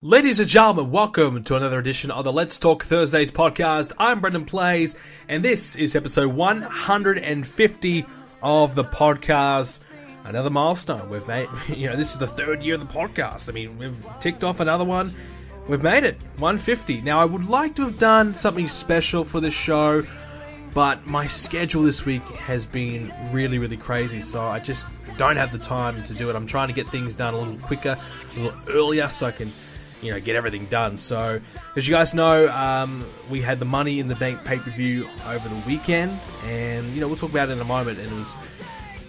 Ladies and gentlemen, welcome to another edition of the Let's Talk Thursdays podcast. I'm BrendenPlayz, and this is episode 150 of the podcast. Another milestone. We've made, this is the third year of the podcast. I mean, we've ticked off another one. We've made it, 150. Now, I would like to have done something special for the show, but my schedule this week has been really, really crazy, so I just don't have the time to do it. I'm trying to get things done a little quicker, a little earlier, so I can get everything done. So, as you guys know, we had the Money in the Bank pay-per-view over the weekend, and, we'll talk about it in a moment, and it was,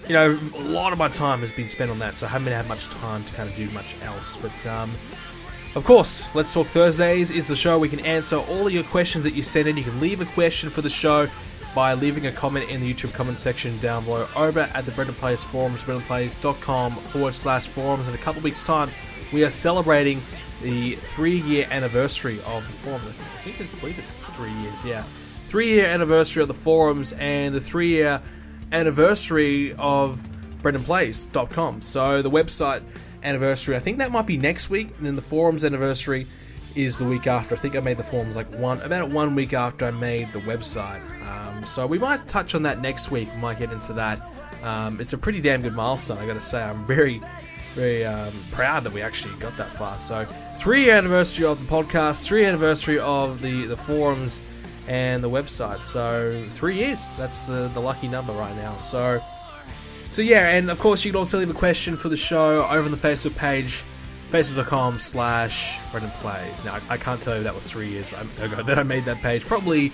a lot of my time has been spent on that, so I haven't had much time to kind of do much else, but, of course, Let's Talk Thursdays is the show we can answer all of your questions that you send in. You can leave a question for the show by leaving a comment in the YouTube comment section down below over at the BrendenPlayz forums, BrendenPlayz.com/forums. In a couple of weeks' time, we are celebrating the 3-year anniversary of the forums. I believe it's 3 years, yeah. 3-year anniversary of the forums and the 3-year anniversary of BrendenPlayz.com. So the website anniversary, I think that might be next week, and then the forums anniversary is the week after. I think I made the forums about 1 week after I made the website. So we might touch on that next week. We might get into that. It's a pretty damn good milestone, I gotta say. I'm very proud that we actually got that far. So 3-year anniversary of the podcast, 3-year anniversary of the forums and the website. So 3 years, that's the lucky number right now. So yeah, and of course you can also leave a question for the show over on the Facebook page, facebook.com/BrendenPlayz. Now I can't tell you that was 3 years ago that I made that page, probably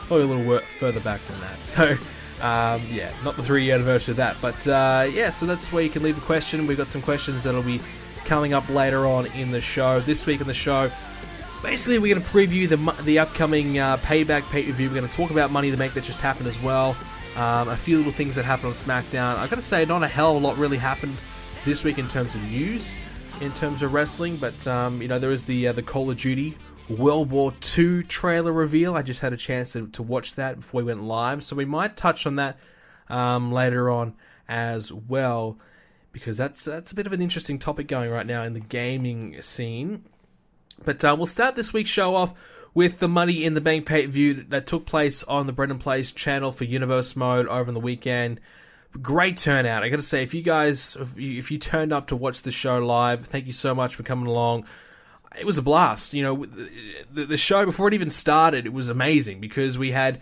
a little further back than that. So yeah, not the 3-year anniversary of that, but yeah, so that's where you can leave a question. We've got some questions that'll be coming up later on in the show. This week in the show, basically we're going to preview the upcoming Payback pay-per-view. We're going to talk about Money in the Bank that just happened as well. A few little things that happened on SmackDown. I got to say, not a hell of a lot really happened this week in terms of news, in terms of wrestling, but there is the Call of Duty World War II trailer reveal. I just had a chance to watch that before we went live, so we might touch on that later on as well, because that's a bit of an interesting topic going right now in the gaming scene. But we'll start this week's show off with the Money in the Bank pay-per-view that took place on the BrendenPlayz channel for Universe Mode over the weekend. Great turnout. I gotta say, if you turned up to watch the show live, thank you so much for coming along. It was a blast. The show, before it even started, it was amazing because we had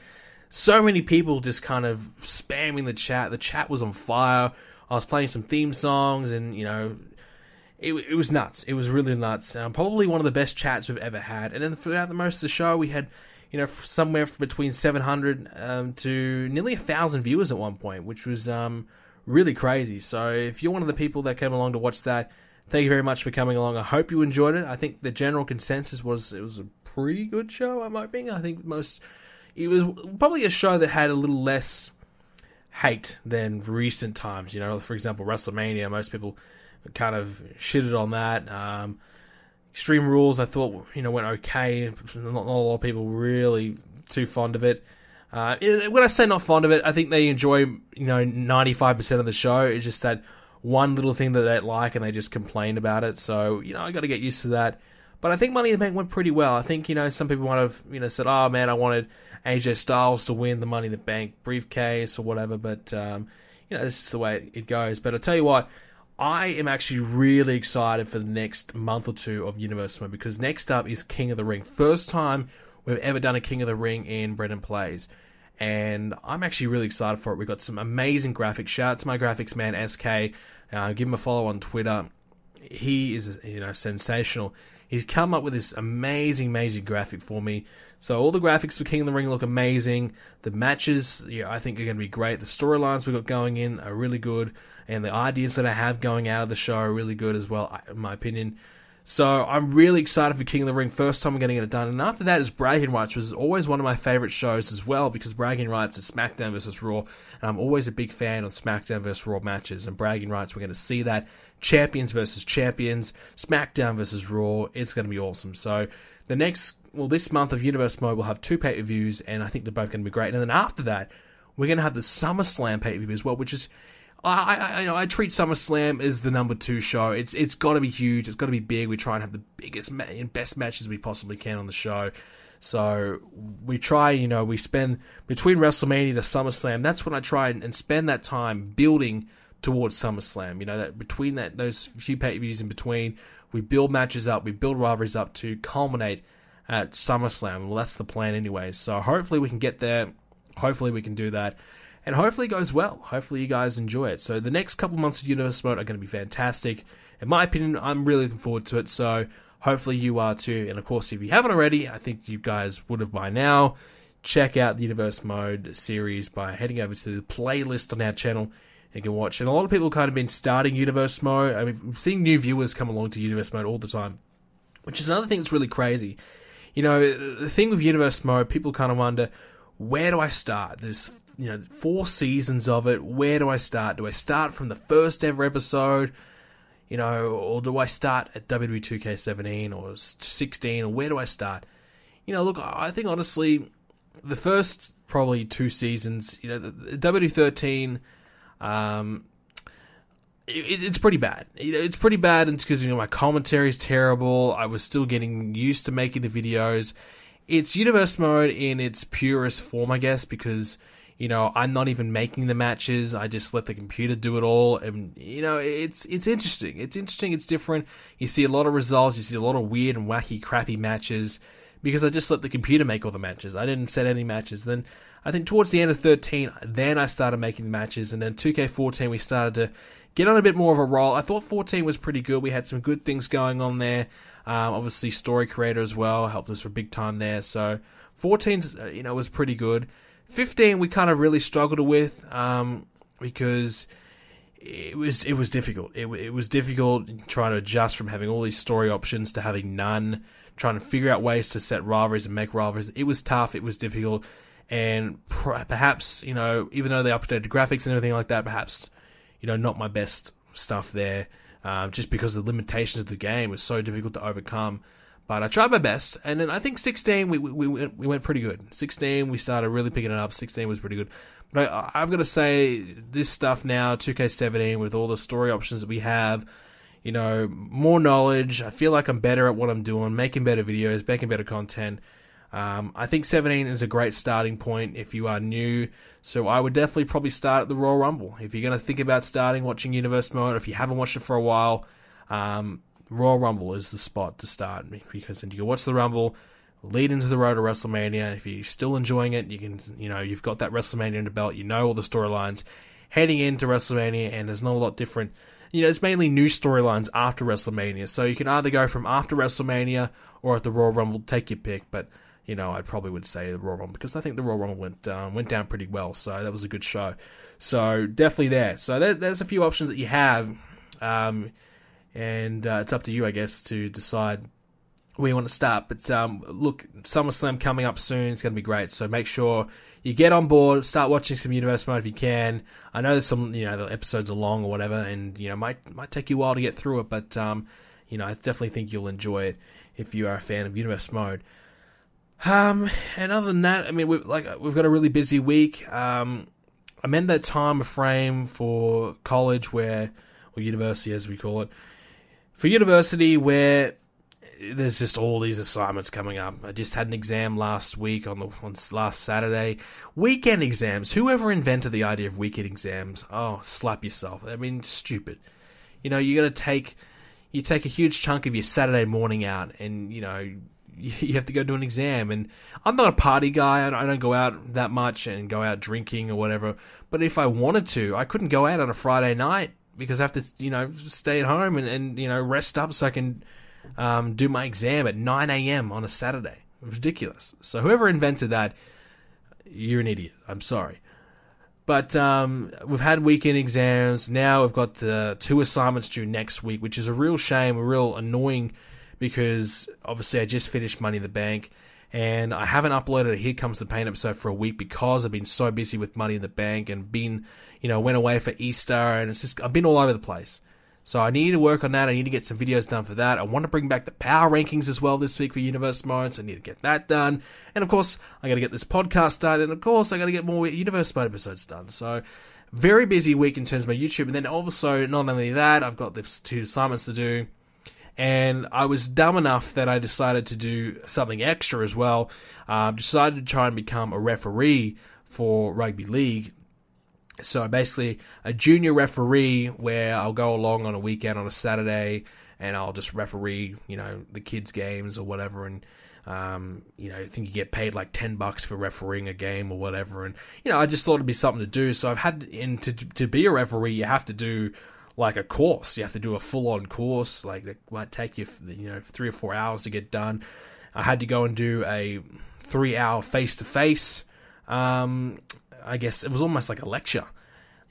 so many people just kind of spamming the chat. The chat was on fire. I was playing some theme songs, and it was nuts. It was really nuts. Probably one of the best chats we've ever had. And then throughout the most of the show, we had somewhere between 700 to nearly 1,000 viewers at one point, which was really crazy. So if you're one of the people that came along to watch that, thank you very much for coming along. I hope you enjoyed it. I think the general consensus was it was a pretty good show, I'm hoping. I think it was probably a show that had a little less hate than recent times. For example, WrestleMania, most people kind of shitted on that. Extreme Rules, I thought, went okay. Not a lot of people really too fond of it. When I say not fond of it, I think they enjoy, 95% of the show. It's just that one little thing that they don't like, and they just complain about it. So, I got to get used to that. But I think Money in the Bank went pretty well. I think, some people might have, said, oh, man, I wanted AJ Styles to win the Money in the Bank briefcase or whatever. But, this is the way it goes. But I'll tell you what, I am actually really excited for the next month or two of Universe Mode, because next up is King of the Ring. First time we've ever done a King of the Ring in BrendenPlayz. And I'm actually really excited for it. We've got some amazing graphics. Shout out to my graphics man, SK. Give him a follow on Twitter. He is, sensational. He's come up with this amazing graphic for me. So all the graphics for King of the Ring look amazing. The matches, I think are going to be great. The storylines we've got going in are really good. And the ideas that I have going out of the show are really good as well, in my opinion. So I'm really excited for King of the Ring. First time I'm getting it done. And after that is Bragging Rights, which is always one of my favorite shows as well, because Bragging Rights is SmackDown vs. Raw. And I'm always a big fan of SmackDown vs. Raw matches. And Bragging Rights, we're going to see that. Champions versus champions. SmackDown vs. Raw. It's going to be awesome. So this month of Universe Mode, we'll have 2 pay-per-views, and I think they're both going to be great. And then after that, we're going to have the SummerSlam pay-per-view as well, which is, I treat SummerSlam as the number 2 show. It's got to be huge. It's got to be big. We try and have the biggest and best matches we possibly can on the show. So we try, we spend between WrestleMania to SummerSlam. That's when I try and spend that time building towards SummerSlam. That between those few pay-per-views in between, we build matches up, we build rivalries up to culminate at SummerSlam. Well, that's the plan anyway. So hopefully we can get there. Hopefully we can do that. And hopefully it goes well. Hopefully you guys enjoy it. So the next couple months of Universe Mode are going to be fantastic. In my opinion, I'm really looking forward to it. So hopefully you are too. And of course, if you haven't already, I think you guys would have by now, check out the Universe Mode series by heading over to the playlist on our channel. You can watch. And a lot of people kind of been starting Universe Mode. I mean, we're seeing new viewers come along to Universe Mode all the time, which is another thing that's really crazy. The thing with Universe Mode, people kind of wonder, where do I start? There's 4 seasons of it. Where do I start? Do I start from the first ever episode? Or do I start at WWE 2K17 or 16? Or where do I start? Look, I think honestly, the first probably 2 seasons, the WWE 13, it's pretty bad. It's pretty bad because my commentary is terrible. I was still getting used to making the videos. It's Universe Mode in its purest form, I guess, because I'm not even making the matches. I just let the computer do it all, and it's interesting. It's interesting. It's different. You see a lot of results. You see a lot of weird and wacky, crappy matches because I just let the computer make all the matches. I didn't set any matches. Then I think towards the end of 13, then I started making the matches, and then 2K14 we started to get on a bit more of a roll. I thought 14 was pretty good. We had some good things going on there. Obviously, Story Creator as well helped us for big time there. So 14, was pretty good. 15 we kind of really struggled with because it was difficult. It was difficult trying to adjust from having all these story options to having none, trying to figure out ways to set rivalries and make rivalries. It was tough. It was difficult. And perhaps, even though they updated graphics and everything like that, perhaps, not my best stuff there. Just because of the limitations of the game was so difficult to overcome. But I tried my best, and then I think 16 we went pretty good. 16 we started really picking it up. 16 was pretty good. But I've got to say, this stuff now, 2K17, with all the story options that we have, more knowledge. I feel like I'm better at what I'm doing, making better videos, making better content. I think 17 is a great starting point if you are new. So I would definitely probably start at the Royal Rumble. If you're going to think about watching Universe Mode, or if you haven't watched it for a while, Royal Rumble is the spot to start, because then you can watch the Rumble, lead into the road to WrestleMania. If you're still enjoying it, you can, you've got that WrestleMania in the belt, all the storylines heading into WrestleMania, and there's not a lot different. It's mainly new storylines after WrestleMania, so you can either go from after WrestleMania or at the Royal Rumble, take your pick, but I probably would say the Royal Rumble, because I think the Royal Rumble went down pretty well, so that was a good show. So definitely there. So there's a few options that you have, and it's up to you, I guess, to decide where you want to start. But look, SummerSlam coming up soon. It's going to be great. So make sure you get on board, start watching some Universe Mode if you can. I know there's some, the episodes are long or whatever, and might take you a while to get through it. But I definitely think you'll enjoy it if you are a fan of Universe Mode. And other than that, I mean, we've got a really busy week. I'm in that time frame for college or university as we call it. For university, where there's just all these assignments coming up. I just had an exam last week on last Saturday. Weekend exams. Whoever invented the idea of weekend exams? Oh, slap yourself. I mean, stupid. You got to take a huge chunk of your Saturday morning out, and you have to go do an exam. And I'm not a party guy. I don't go out that much and go out drinking or whatever. But if I wanted to, I couldn't go out on a Friday night, because I have to, stay at home and rest up so I can do my exam at 9 a.m. on a Saturday. Ridiculous. So whoever invented that, you're an idiot. I'm sorry. But we've had weekend exams. Now we've got 2 assignments due next week, which is a real shame, real annoying, because obviously I just finished Money in the Bank, and I haven't uploaded a Here Comes the Pain episode for a week because I've been so busy with Money in the Bank and went away for Easter, and I've been all over the place. So I need to work on that. I need to get some videos done for that. I want to bring back the power rankings as well this week for Universe Mode, so I need to get that done. And of course, I got to get this podcast done, and of course, I got to get more Universe Mode episodes done. So very busy week in terms of my YouTube, and then also, not only that, I've got the 2 assignments to do, and I was dumb enough that I decided to do something extra as well. Decided to try and become a referee for rugby league. So basically a junior referee where I'll go along on a weekend on a Saturday and I'll just referee, the kids' games or whatever, and I think you get paid like $10 for refereeing a game or whatever, and I just thought it'd be something to do. So I've had to be a referee, you have to do like a course. You have to do a full-on course. Like it might take you 3 or 4 hours to get done. I had to go and do a 3-hour face-to-face. I guess it was almost like a lecture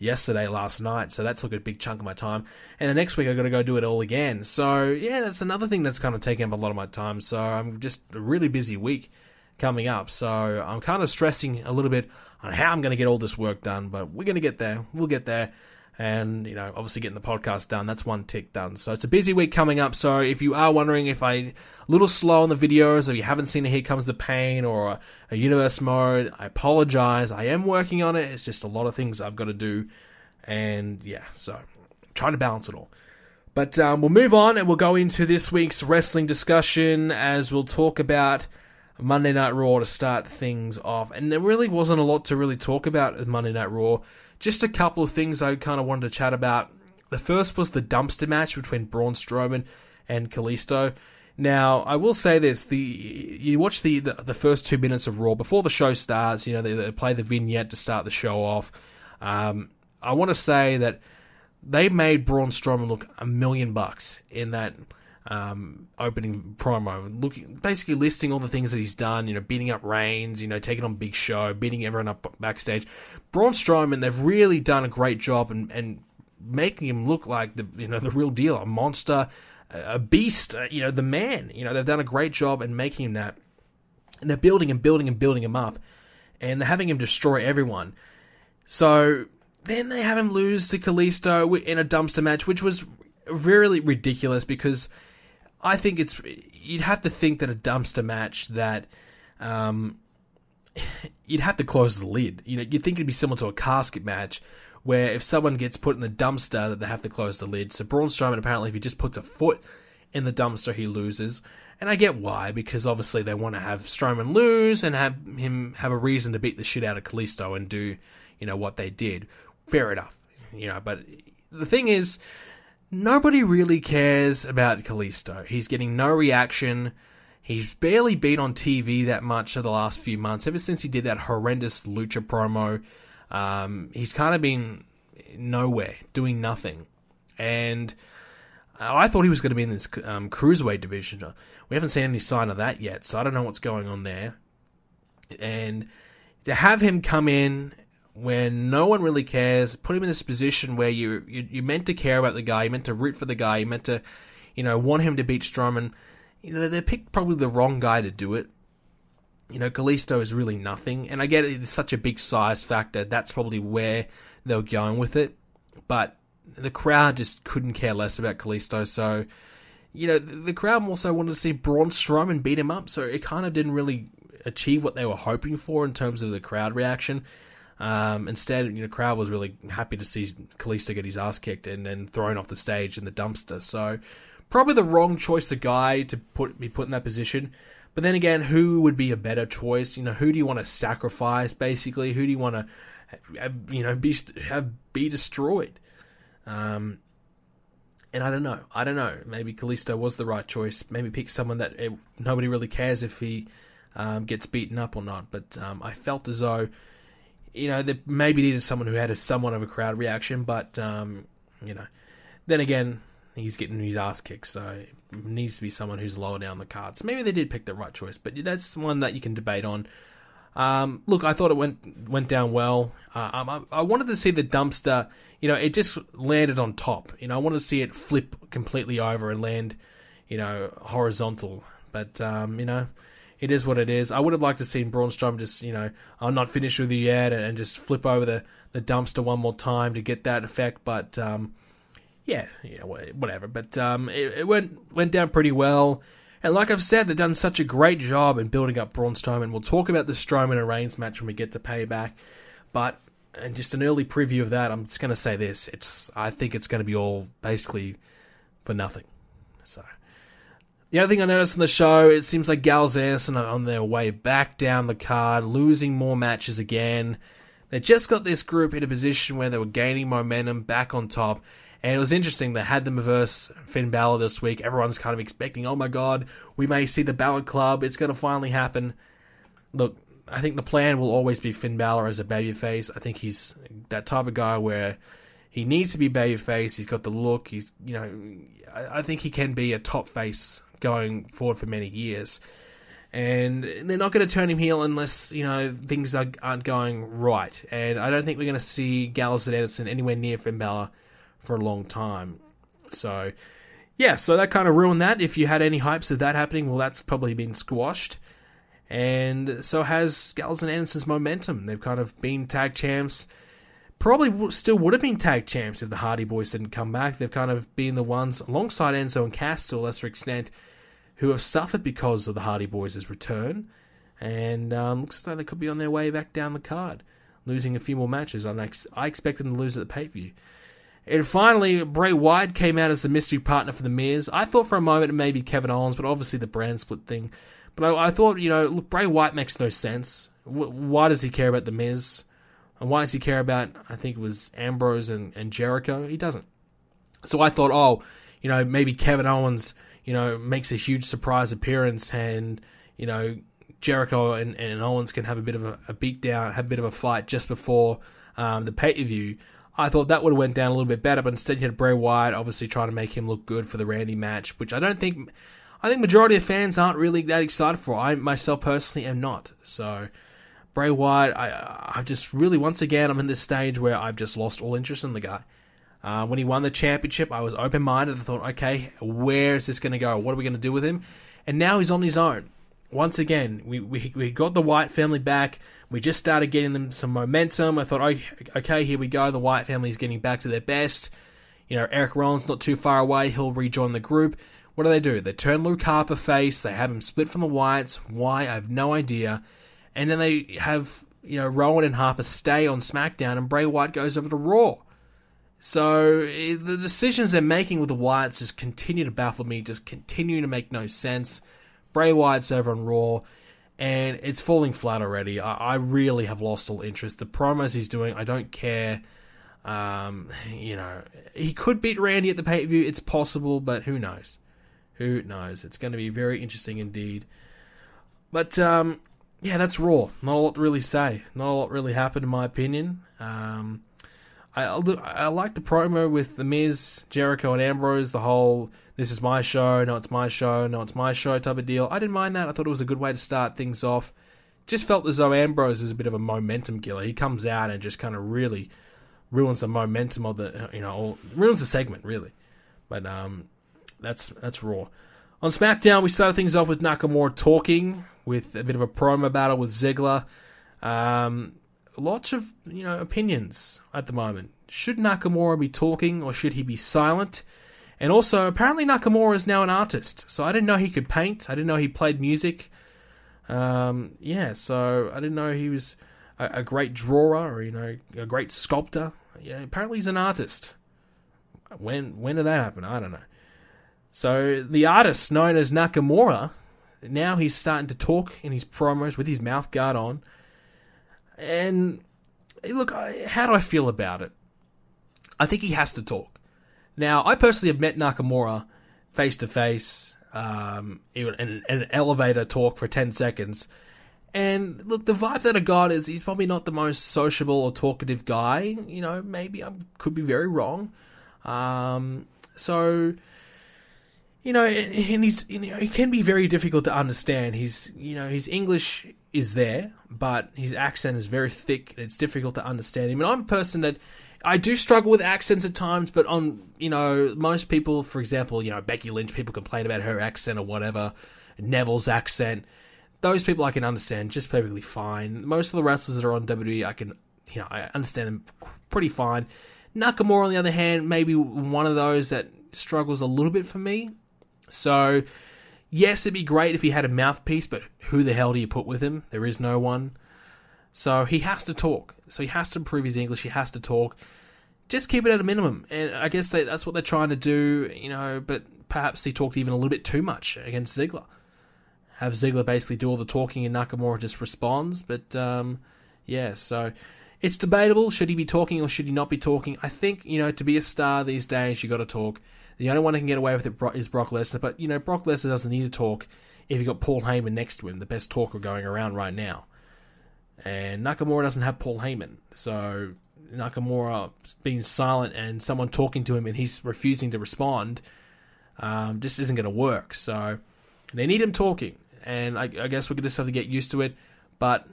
last night, so that took a big chunk of my time. And the next week I got to go do it all again. So yeah, that's another thing that's kind of taking up a lot of my time. So I'm just a really busy week coming up. So I'm kind of stressing a little bit on how I'm going to get all this work done, but we're going to get there. We'll get there. And, obviously getting the podcast done, that's one tick done. So it's a busy week coming up. So if you are wondering if I'm a little slow on the videos, or you haven't seen a Here Comes the Pain or a Universe Mode, I apologize. I am working on it. It's just a lot of things I've got to do. And yeah, so trying to balance it all. But we'll move on and we'll go into this week's wrestling discussion as we'll talk about Monday Night Raw to start things off. And there really wasn't a lot to really talk about at Monday Night Raw. Just a couple of things I kind of wanted to chat about. The first was the dumpster match between Braun Strowman and Kalisto. Now, I will say this. You watch the first 2 minutes of Raw before the show starts. They play the vignette to start the show off. I want to say that they made Braun Strowman look $1 million in that opening promo, basically listing all the things that he's done, beating up Reigns, taking on Big Show, beating everyone up backstage. Braun Strowman, they've really done a great job and making him look like the real deal, a monster, a beast, the man. They've done a great job in making him that, and they're building him up, and having him destroy everyone. So then they have him lose to Kalisto in a dumpster match, which was really ridiculous because I think you'd have to think that a dumpster match that you'd have to close the lid. You'd think it'd be similar to a casket match where if someone gets put in the dumpster that they have to close the lid. So Braun Strowman, apparently, if he just puts a foot in the dumpster, he loses. And I get why, because obviously they want to have Strowman lose and have him have a reason to beat the shit out of Kalisto and do, what they did. Fair enough. But the thing is, nobody really cares about Kalisto. He's getting no reaction. He's barely been on TV that much for the last few months. Ever since he did that horrendous Lucha promo, he's kind of been nowhere, doing nothing. And I thought he was going to be in this cruiserweight division. We haven't seen any sign of that yet, so I don't know what's going on there. And to have him come in when no one really cares, put him in this position where you're meant to care about the guy, you're meant to root for the guy, you're meant to, want him to beat Strowman. They picked probably the wrong guy to do it. Kalisto is really nothing, and I get it's such a big size factor. That's probably where they were going with it, but the crowd just couldn't care less about Kalisto. So, the crowd also wanted to see Braun Strowman beat him up. So it kind of didn't really achieve what they were hoping for in terms of the crowd reaction. Instead, the crowd was really happy to see Kalisto get his ass kicked and then thrown off the stage in the dumpster. So probably the wrong choice of guy to be put in that position. But then again, who would be a better choice? Who do you want to sacrifice, basically? Who do you want to, be destroyed? And I don't know. Maybe Kalisto was the right choice. Maybe pick someone that nobody really cares if he gets beaten up or not. But I felt as though, they maybe needed someone who had somewhat of a crowd reaction. But, then again, he's getting his ass kicked, so it needs to be someone who's lower down the cards. Maybe they did pick the right choice, but that's one that you can debate on. Look, I thought it went down well. I wanted to see the dumpster, it just landed on top. I wanted to see it flip completely over and land, horizontal. But, it is what it is. I would have liked to see Braun Strowman just, I'm not finished with you yet, and just flip over the dumpster one more time to get that effect. But, yeah, whatever. But it went down pretty well. And like I've said, they've done such a great job in building up Braun Strowman. We'll talk about the Strowman and Reigns match when we get to Payback. But and just an early preview of that, I'm just going to say this. I think it's going to be all basically for nothing. So, the other thing I noticed on the show, it seems like Gallows and Anderson are on their way back down the card, losing more matches again. They just got this group in a position where they were gaining momentum back on top. And it was interesting. They had them versus Finn Balor this week. Everyone's kind of expecting, oh my God, we may see the Balor Club. It's going to finally happen. Look, I think the plan will always be Finn Balor as a babyface. I think he's that type of guy where he needs to be babyface. He's got the look. I think he can be a top face going forward for many years. And they're not going to turn him heel unless, things aren't going right. And I don't think we're going to see Gallows and Anderson anywhere near Finn Balor for a long time. So, yeah, so that kind of ruined that. If you had any hypes of that happening, well, that's probably been squashed. And so has Gallows and Anderson's momentum. They've kind of been tag champs. Probably still would have been tag champs if the Hardy Boys didn't come back. They've kind of been the ones, alongside Enzo and Cass to a lesser extent, who have suffered because of the Hardy Boys' return. And looks like they could be on their way back down the card, losing a few more matches. I expect them to lose at the pay-per-view. And finally, Bray Wyatt came out as the mystery partner for The Miz. I thought for a moment it may be Kevin Owens, but obviously the brand split thing. But I thought, look, Bray Wyatt makes no sense. Why does he care about The Miz? And why does he care about, I think it was Ambrose and Jericho? He doesn't. So I thought, maybe Kevin Owens, makes a huge surprise appearance and, Jericho and Owens can have a bit of a beatdown, have a bit of a fight just before the pay-per-view. I thought that would have went down a little bit better, but instead you had Bray Wyatt obviously trying to make him look good for the Randy match, which I think majority of fans aren't really that excited for. I myself personally am not. So Bray Wyatt, I've just really, once again, I'm in this stage where I've just lost all interest in the guy. When he won the championship, I was open-minded. I thought, okay, where is this going to go? What are we going to do with him? And now he's on his own. Once again, we got the Wyatt family back. We just started getting them some momentum. I thought, okay, here we go. The Wyatt family is getting back to their best. Eric Rowan's not too far away. He'll rejoin the group. What do? They turn Luke Harper face. They have him split from the Wyatts. Why? I have no idea. And then they have, Rowan and Harper stay on SmackDown, and Bray Wyatt goes over to Raw. So the decisions they're making with the Wyatts just continue to baffle me, just continue to make no sense. Bray Wyatt's over on Raw, and it's falling flat already. I really have lost all interest. The promos he's doing, I don't care. He could beat Randy at the pay-per-view. It's possible, but who knows? Who knows? It's going to be very interesting indeed. But, that's Raw. Not a lot to really say. Not a lot really happened, in my opinion. I like the promo with The Miz, Jericho, and Ambrose, the whole, this is my show, no, it's my show, no, it's my show type of deal. I didn't mind that. I thought it was a good way to start things off. Just felt as though Ambrose is a bit of a momentum killer. He comes out and just kind of really ruins the momentum of the, or ruins the segment, really. But that's Raw. On SmackDown, we started things off with Nakamura talking, with a bit of a promo battle with Ziggler. Lots of, opinions at the moment. Should Nakamura be talking or should he be silent? And also, apparently Nakamura is now an artist. So I didn't know he could paint. I didn't know he played music. So I didn't know he was a great drawer or, a great sculptor. Apparently he's an artist. When did that happen? I don't know. So the artist known as Nakamura, now he's starting to talk in his promos with his mouth guard on. And look, how do I feel about it? I think he has to talk. Now, I personally have met Nakamura face-to-face, in an elevator talk for 10 seconds. And look, the vibe that I got is he's probably not the most sociable or talkative guy. Maybe I could be very wrong. And he can be very difficult to understand. His English is there, but his accent is very thick, and it's difficult to understand him. And I'm a person that I do struggle with accents at times, but on, most people, for example, Becky Lynch, people complain about her accent or whatever, Neville's accent. Those people I can understand just perfectly fine. Most of the wrestlers that are on WWE, I understand them pretty fine. Nakamura, on the other hand, maybe one of those that struggles a little bit for me. So, yes, it'd be great if he had a mouthpiece, but who the hell do you put with him? There is no one. So he has to talk. So he has to improve his English. He has to talk. Just keep it at a minimum. And I guess that's what they're trying to do, but perhaps he talked even a little bit too much against Ziggler. Have Ziggler basically do all the talking and Nakamura just responds. But, so it's debatable. Should he be talking or should he not be talking? I think, to be a star these days, you got to talk. The only one who can get away with it is Brock Lesnar. But, Brock Lesnar doesn't need to talk if you've got Paul Heyman next to him, the best talker going around right now. And Nakamura doesn't have Paul Heyman. So Nakamura being silent and someone talking to him and he's refusing to respond just isn't going to work. So they need him talking. And I guess we just have to get used to it. But,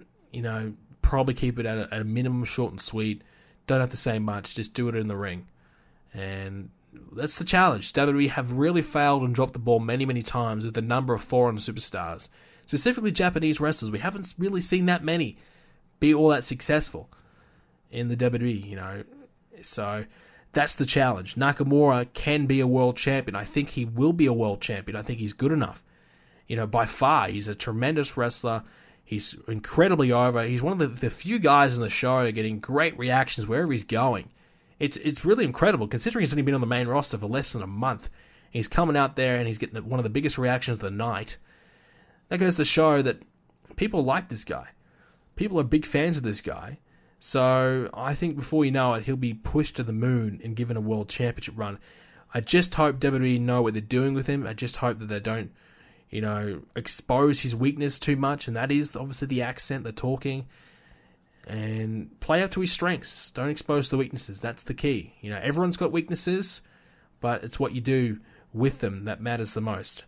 probably keep it at a minimum, short and sweet. Don't have to say much. Just do it in the ring. And that's the challenge. WWE have really failed and dropped the ball many, many times with the number of foreign superstars. Specifically Japanese wrestlers. We haven't really seen that many be all that successful in the WWE, So that's the challenge. Nakamura can be a world champion. I think he will be a world champion. I think he's good enough. By far, he's a tremendous wrestler. He's incredibly over. He's one of the few guys on the show getting great reactions wherever he's going. It's really incredible, considering he's only been on the main roster for less than a month. He's coming out there and he's getting one of the biggest reactions of the night. That goes to show that people like this guy. People are big fans of this guy. So I think before you know it, he'll be pushed to the moon and given a world championship run. I just hope WWE know what they're doing with him. I just hope that they don't, expose his weakness too much, and that is obviously the accent, the talking, and play up to his strengths. Don't expose the weaknesses. That's the key. Everyone's got weaknesses, but it's what you do with them that matters the most.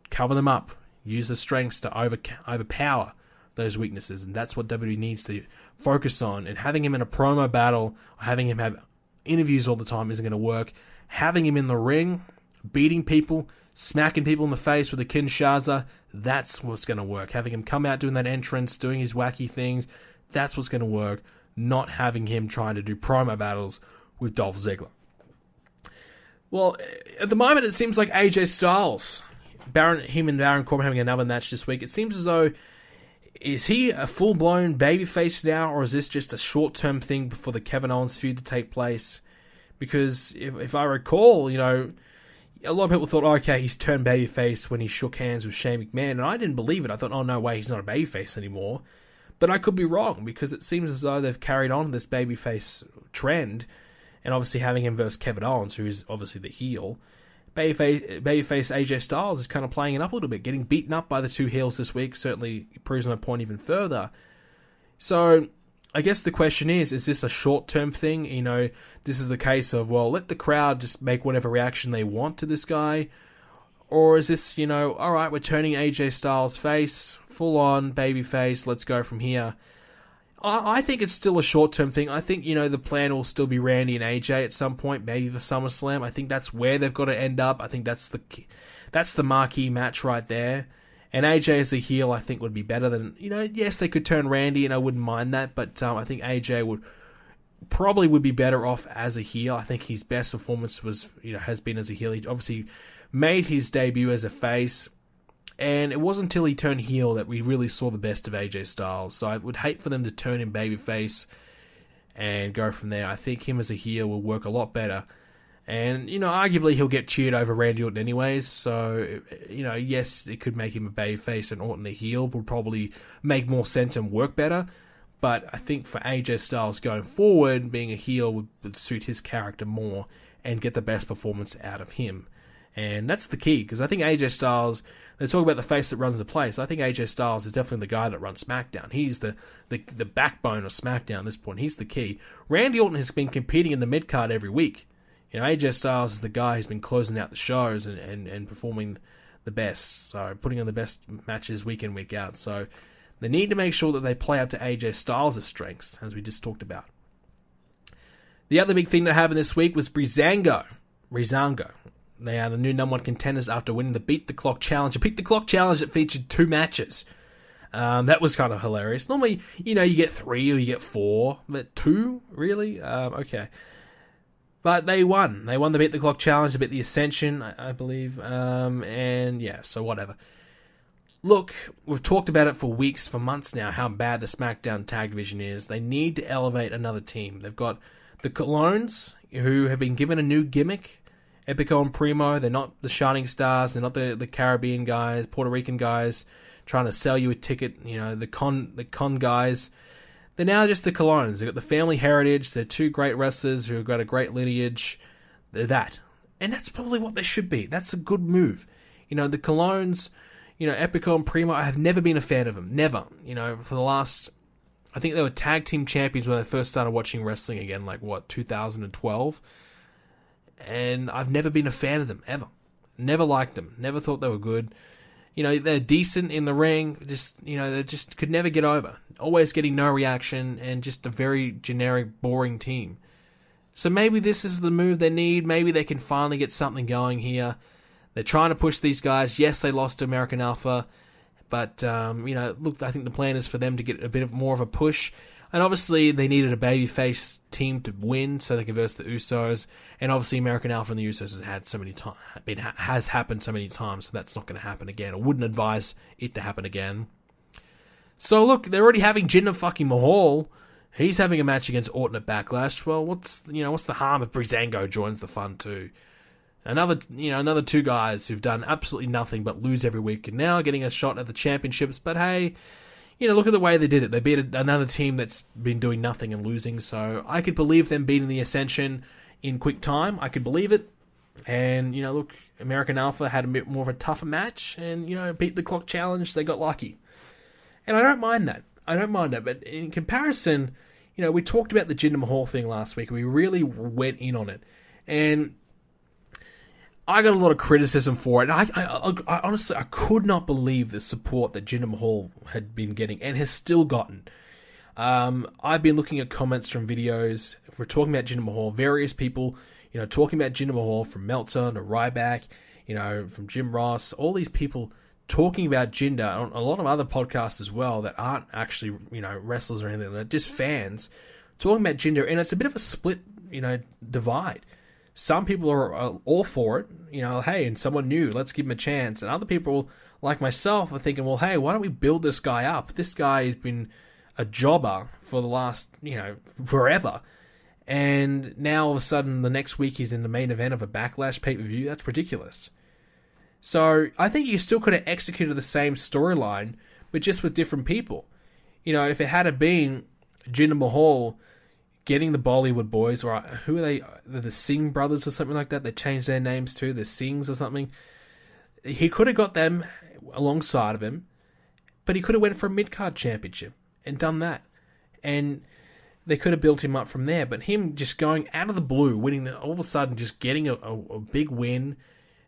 Cover them up. Use the strengths to overpower those weaknesses, and that's what WWE needs to focus on. And having him in a promo battle, or having him have interviews all the time isn't going to work. Having him in the ring, beating people, smacking people in the face with a Kinshasa, that's what's going to work. Having him come out doing that entrance, doing his wacky things, that's what's going to work. Not having him trying to do promo battles with Dolph Ziggler. Well, at the moment it seems like AJ Styles, him and Baron Corbin having another match this week. It seems as though, is he a full-blown babyface now, or is this just a short-term thing for the Kevin Owens feud to take place? Because if I recall, a lot of people thought, okay, he's turned babyface when he shook hands with Shane McMahon, and I didn't believe it. I thought, oh, no way, he's not a babyface anymore. But I could be wrong, because it seems as though they've carried on this babyface trend, and obviously having him versus Kevin Owens, who is obviously the heel, babyface AJ Styles is kind of playing it up a little bit, getting beaten up by the two heels this week, certainly proves my point even further. So I guess the question is this a short-term thing? This is the case of, well, let the crowd just make whatever reaction they want to this guy, or is this, all right, we're turning AJ Styles face, full-on babyface, let's go from here. I think it's still a short-term thing. I think, the plan will still be Randy and AJ at some point, maybe for SummerSlam. I think that's where they've got to end up. I think that's the marquee match right there. And AJ as a heel, I think, would be better than, yes, they could turn Randy, and I wouldn't mind that, but I think AJ would be better off as a heel. I think his best performance has been as a heel. He obviously made his debut as a face, and it wasn't until he turned heel that we really saw the best of AJ Styles. So I would hate for them to turn him babyface and go from there. I think him as a heel will work a lot better. And, arguably he'll get cheered over Randy Orton anyways. So, yes, it could make him a babyface, and Orton a heel would probably make more sense and work better. But I think for AJ Styles going forward, being a heel would suit his character more and get the best performance out of him. And that's the key, because I think AJ Styles, they talk about the face that runs the place. I think AJ Styles is definitely the guy that runs SmackDown. He's the backbone of SmackDown at this point. He's the key. Randy Orton has been competing in the mid-card every week. AJ Styles is the guy who's been closing out the shows and performing the best. So putting on the best matches week in, week out. So they need to make sure that they play up to AJ Styles' strengths, as we just talked about. The other big thing that happened this week was Breezango. They are the new number one contenders after winning the Beat the Clock Challenge. A Beat the Clock Challenge that featured 2 matches. That was kind of hilarious. Normally, you get 3 or you get 4, but 2? Really? Okay. But they won. They won the Beat the Clock Challenge, they beat the Ascension, I believe. And yeah, so whatever. look, we've talked about it for weeks, for months now, how bad the SmackDown tag division is. They need to elevate another team. They've got the Colognes, who have been given a new gimmick, Epico and Primo. They're not the Shining Stars. They're not the Caribbean guys, Puerto Rican guys trying to sell you a ticket. The con guys. They're now just the Colognes. They've got the family heritage. They're two great wrestlers who've got a great lineage. They're that. And that's probably what they should be. That's a good move. The Colognes, Epico and Primo, I have never been a fan of them. Never. For the last... I think they were tag team champions when I first started watching wrestling again, 2012. And I've never been a fan of them, ever. Never liked them. Never thought they were good. They're decent in the ring. They just could never get over. Always getting no reaction and just a very generic, boring team. So maybe this is the move they need. Maybe they can finally get something going here. They're trying to push these guys. Yes, they lost to American Alpha. But, look, I think the plan is for them to get a bit more of a push. And obviously, they needed a babyface team to win so they could verse the Usos. And obviously, American Alpha and the Usos has happened so many times, so that's not going to happen again. I wouldn't advise it to happen again. So look, they're already having Jinder fucking Mahal. He's having a match against Orton at Backlash. Well, what's the harm if Breezango joins the fun too? Another two guys who've done absolutely nothing but lose every week and now getting a shot at the championships. But hey, look at the way they did it. They beat another team that's been doing nothing and losing. So I could believe them beating the Ascension in quick time. I could believe it. And, look, American Alpha had a bit more of a tougher match and, beat the clock challenge. They got lucky. And I don't mind that. But in comparison, we talked about the Jinder Mahal thing last week. We really went in on it. And I got a lot of criticism for it. I honestly, I could not believe the support that Jinder Mahal had been getting and has still gotten. I've been looking at comments from videos. If we're talking about Jinder Mahal, various people, talking about Jinder Mahal, from Meltzer to Ryback, from Jim Ross, all these people talking about Jinder on a lot of other podcasts as well that aren't actually, wrestlers or anything. They're just fans talking about Jinder, and it's a bit of a split, divide. Some people are all for it, hey, and someone new, let's give him a chance. And other people, like myself, are thinking, well, hey, why don't we build this guy up? This guy has been a jobber for the last, forever. And now, all of a sudden, the next week he's in the main event of a Backlash pay-per-view. That's ridiculous. So I think you still could have executed the same storyline, but just with different people. If it had been Jinder Mahal getting the Bollywood boys, or who are they? They're the Singh brothers or something like that. They changed their names to the Singhs or something. He could have got them alongside of him, but he could have went for a mid-card championship and done that. And they could have built him up from there. But him just going out of the blue, winning, all of a sudden just getting a big win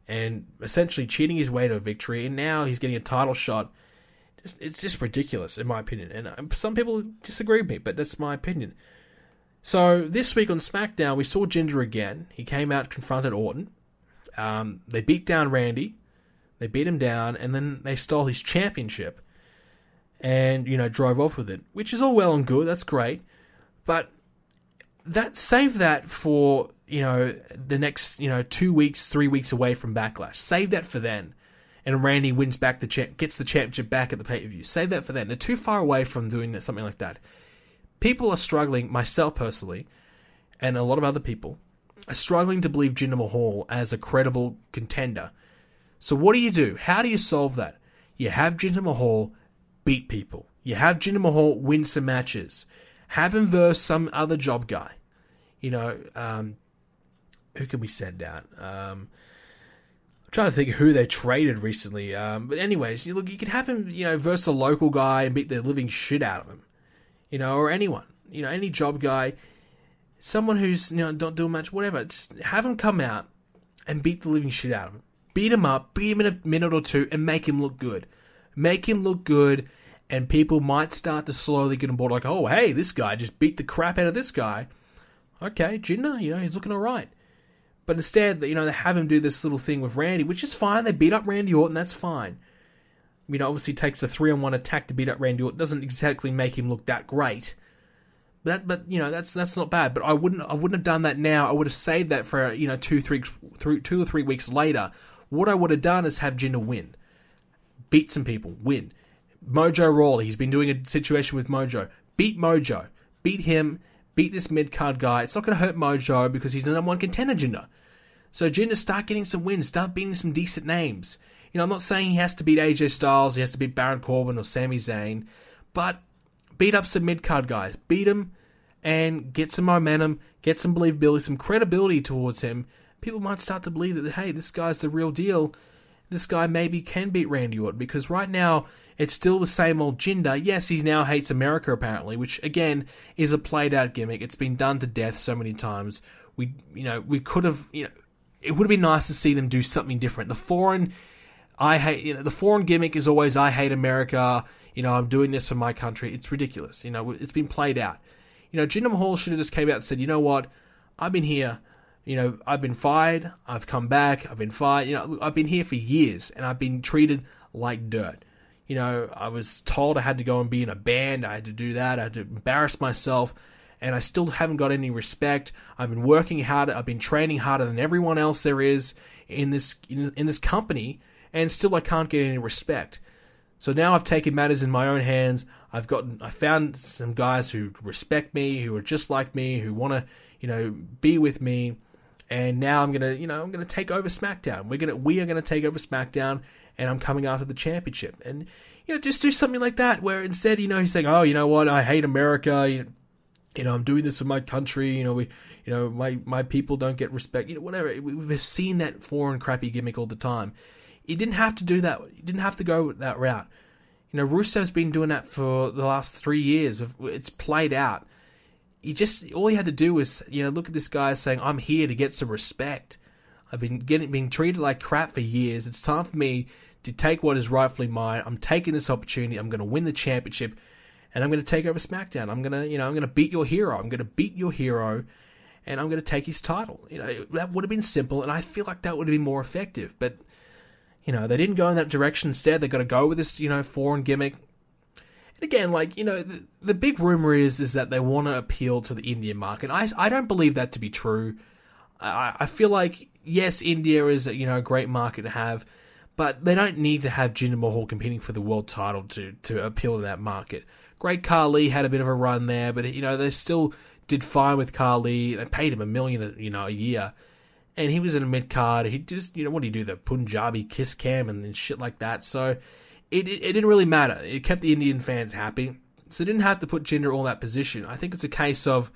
and essentially cheating his way to a victory, and now he's getting a title shot. It's just ridiculous, in my opinion. And some people disagree with me, but that's my opinion. So this week on SmackDown, we saw Jinder again. He came out, confronted Orton. They beat down Randy. They beat him down, and then they stole his championship and, drove off with it, which is all well and good. That's great. But save that for, the next, 2 weeks, 3 weeks away from Backlash. Save that for then. And Randy wins back gets the championship back at the pay-per-view. Save that for then. They're too far away from doing something like that. People are struggling, myself personally, and a lot of other people, are struggling to believe Jinder Mahal as a credible contender. So what do? How do you solve that? You have Jinder Mahal beat people. You have Jinder Mahal win some matches. Have him verse some other job guy. Who can we send out? I'm trying to think of who they traded recently. But anyways, you could have him, verse a local guy and beat the living shit out of him. Or anyone, any job guy, someone who's, not doing much, whatever. Just have him come out and beat the living shit out of him. Beat him up, beat him in a minute or two, and make him look good. Make him look good, and people might start to slowly get on board, like, oh, hey, this guy just beat the crap out of this guy. Okay, Jinder, he's looking all right. But instead, they have him do this little thing with Randy, which is fine. They beat up Randy Orton, that's fine. Obviously takes a 3-on-1 attack to beat up Randy Orton. Doesn't exactly make him look that great. But that's not bad. But I wouldn't have done that now. I would have saved that for 2 or 3 weeks later. What I would have done is have Jinder win. beat some people, win. Mojo Rawley, he's been doing a situation with Mojo. Beat Mojo. Beat him. Beat this mid-card guy. It's not going to hurt Mojo because he's the number one contender, Jinder. So Jinder, start getting some wins. Start beating some decent names. You know, I'm not saying he has to beat AJ Styles, he has to beat Baron Corbin or Sami Zayn, but beat up some mid-card guys. Beat him and get some momentum, get some believability, some credibility towards him. People might start to believe that, hey, this guy's the real deal. This guy maybe can beat Randy Orton, because right now it's still the same old Jinder. Yes, he now hates America apparently, which again is a played out gimmick. It's been done to death so many times. We could have, it would have been nice to see them do something different. The foreign gimmick is always, I hate America. I'm doing this for my country. It's ridiculous. It's been played out. Jinder Mahal should have just came out and said, you know what, I've been here. I've been fired, I've come back, I've been fired, I've been here for years, and I've been treated like dirt. I was told I had to go and be in a band, I had to do that, I had to embarrass myself, and I still haven't got any respect. I've been working harder, I've been training harder than everyone else there is in this company, and still I can't get any respect. So now I've taken matters in my own hands. I found some guys who respect me, who are just like me, who want to, be with me. And now I'm gonna take over SmackDown. We are gonna take over SmackDown, and I'm coming after the championship. And just do something like that, where instead he's saying, oh, you know what, I hate America. I'm doing this for my country. My people don't get respect. Whatever. We've seen that foreign crappy gimmick all the time. You didn't have to do that. You didn't have to go that route. Rusev's been doing that for the last 3 years. It's played out. All he had to do was, look at this guy saying, I'm here to get some respect. I've been being treated like crap for years. It's time for me to take what is rightfully mine. I'm taking this opportunity. I'm going to win the championship, and I'm going to take over SmackDown. I'm going to beat your hero. I'm going to beat your hero, and I'm going to take his title. That would have been simple, and I feel like that would have been more effective. But they didn't go in that direction. Instead, they got to go with this, foreign gimmick. Again, the big rumor is that they want to appeal to the Indian market. I don't believe that to be true. I feel like, yes, India is a great market to have, but they don't need to have Jinder Mahal competing for the world title to appeal to that market. Great Khali had a bit of a run there, but they still did fine with Khali. They paid him $1 million a year, and he was in a mid card. He just what do you do, the Punjabi kiss cam and shit like that. So It didn't really matter. It kept the Indian fans happy. So it didn't have to put Jinder all that position. I think it's a case of,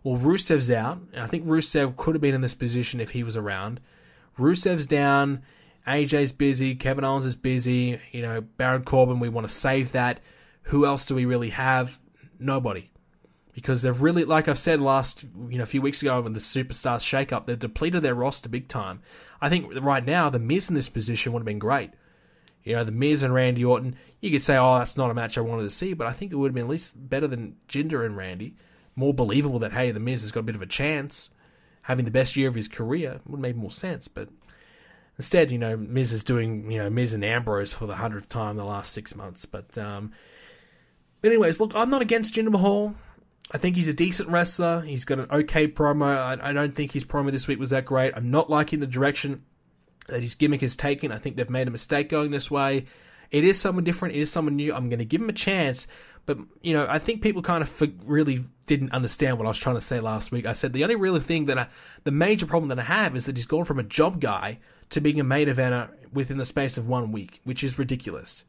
well, Rusev's out. And I think Rusev could have been in this position if he was around. Rusev's down. AJ's busy. Kevin Owens is busy. Baron Corbin, we want to save that. Who else do we really have? Nobody. Because they've really, like I've said a few weeks ago when the Superstars shake-up, they've depleted their roster big time. I think right now, The Miz in this position would have been great. The Miz and Randy Orton, you could say, oh, that's not a match I wanted to see, but I think it would have been at least better than Jinder and Randy. More believable that, hey, The Miz has got a bit of a chance. Having the best year of his career would have made more sense, but instead, Miz is doing, Miz and Ambrose for the 100th time in the last 6 months. But anyways, look, I'm not against Jinder Mahal. I think he's a decent wrestler. He's got an okay promo. I don't think his promo this week was that great. I'm not liking the direction that his gimmick has taken. I think they've made a mistake going this way. It is someone different. It is someone new. I'm going to give him a chance. But, I think people kind of really didn't understand what I was trying to say last week. I said the only real thing the major problem that I have is that he's gone from a job guy to being a main eventer within the space of 1 week, which is ridiculous.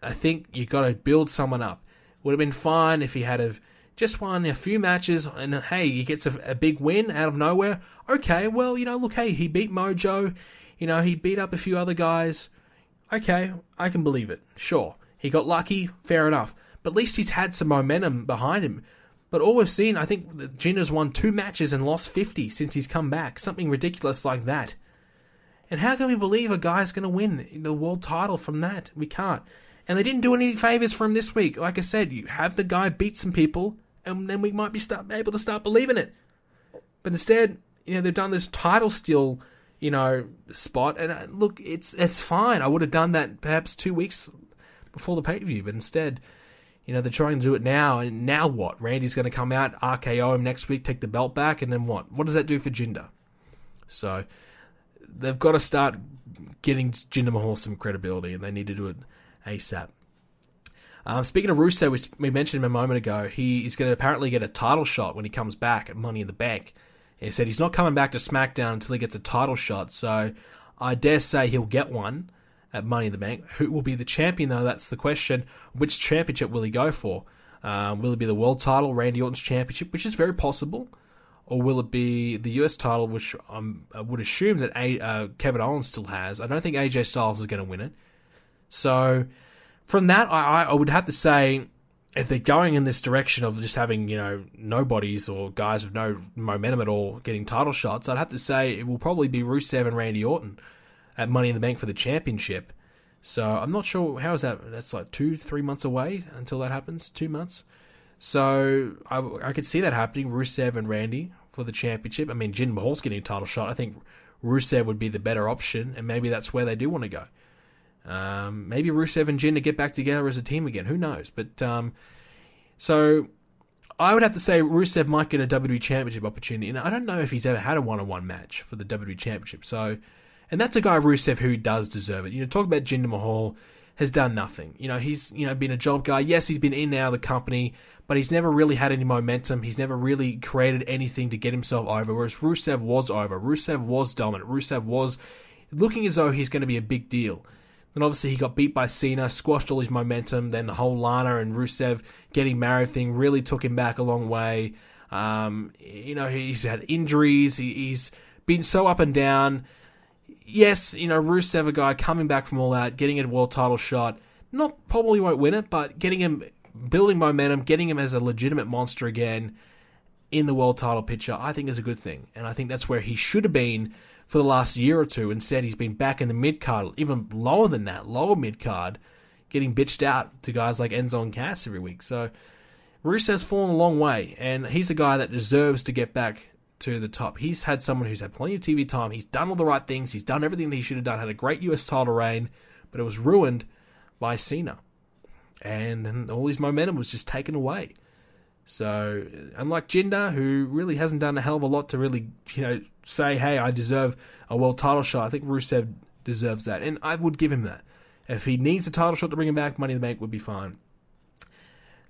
I think you got to build someone up. Would have been fine if he had just won a few matches and, hey, he gets a big win out of nowhere. Okay, well, look, hey, he beat Mojo. He beat up a few other guys. Okay, I can believe it. Sure. He got lucky. Fair enough. But at least he's had some momentum behind him. But all we've seen, I think Jinder's won 2 matches and lost 50 since he's come back. Something ridiculous like that. And how can we believe a guy's going to win the world title from that? We can't. And they didn't do any favors for him this week. Like I said, you have the guy beat some people, and then we might be able to start believing it. But instead, they've done this title steal, spot. And look, it's fine. I would have done that perhaps 2 weeks before the pay-per-view. But instead, they're trying to do it now. And now what? Randy's going to come out, RKO him next week, take the belt back, and then what? What does that do for Jinder? So they've got to start getting Jinder Mahal some credibility, and they need to do it ASAP. Speaking of Rusev, which we mentioned him a moment ago, he is going to apparently get a title shot when he comes back at Money in the Bank. He said he's not coming back to SmackDown until he gets a title shot, so I dare say he'll get one at Money in the Bank. Who will be the champion, though? That's the question. Which championship will he go for? Will it be the world title, Randy Orton's championship, which is very possible? Or will it be the US title, which I would assume that Kevin Owens still has? I don't think AJ Styles is going to win it. So from that, I would have to say, if they're going in this direction of just having, nobodies or guys with no momentum at all getting title shots, I'd have to say it will probably be Rusev and Randy Orton at Money in the Bank for the championship. So I'm not sure, how is that? That's like 2-3 months away until that happens, 2 months. So I could see that happening, Rusev and Randy for the championship. I mean, Jinder Mahal's getting a title shot. I think Rusev would be the better option, and maybe that's where they do want to go. Maybe Rusev and Jinder get back together as a team again. Who knows? But so I would have to say Rusev might get a WWE Championship opportunity, and I don't know if he's ever had a one-on-one match for the WWE Championship. So, and that's a guy, Rusev, who does deserve it. Talk about Jinder Mahal has done nothing. He's been a job guy. Yes, he's been in and out of the company, but he's never really had any momentum. He's never really created anything to get himself over. Whereas Rusev was over. Rusev was dominant. Rusev was looking as though he's going to be a big deal. Then obviously he got beat by Cena, squashed all his momentum. Then the whole Lana and Rusev getting married thing really took him back a long way. He's had injuries. He's been so up and down. Yes, Rusev, a guy coming back from all that, getting a world title shot. Probably won't win it, but getting him, building momentum, getting him as a legitimate monster again in the world title picture, I think is a good thing. And I think that's where he should have been for the last year or two. Instead, he's been back in the mid-card, even lower than that, lower mid-card, getting bitched out to guys like Enzo and Cass every week. So Rusev's fallen a long way, and he's a guy that deserves to get back to the top. He's had someone who's had plenty of TV time. He's done all the right things. He's done everything that he should have done. Had a great US title reign, but it was ruined by Cena. And all his momentum was just taken away. So, unlike Jinder, who really hasn't done a hell of a lot to really, say, hey, I deserve a world title shot, I think Rusev deserves that. And I would give him that. If he needs a title shot to bring him back, Money in the Bank would be fine.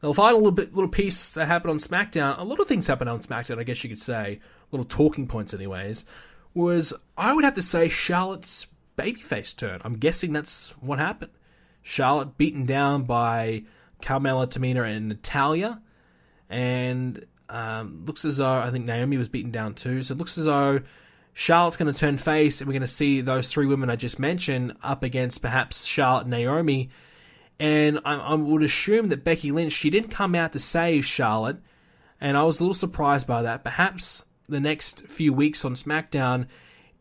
Now, the final little piece that happened on SmackDown, a lot of things happened on SmackDown, I guess you could say, little talking points anyways, was, I would have to say, Charlotte's babyface turn. I'm guessing that's what happened. Charlotte beaten down by Carmella, Tamina, and Natalya. And looks as though, I think Naomi was beaten down too. So it looks as though Charlotte's going to turn face, and we're going to see those three women I just mentioned up against perhaps Charlotte and Naomi. And I would assume that Becky Lynch, she didn't come out to save Charlotte, and I was a little surprised by that. Perhaps the next few weeks on SmackDown,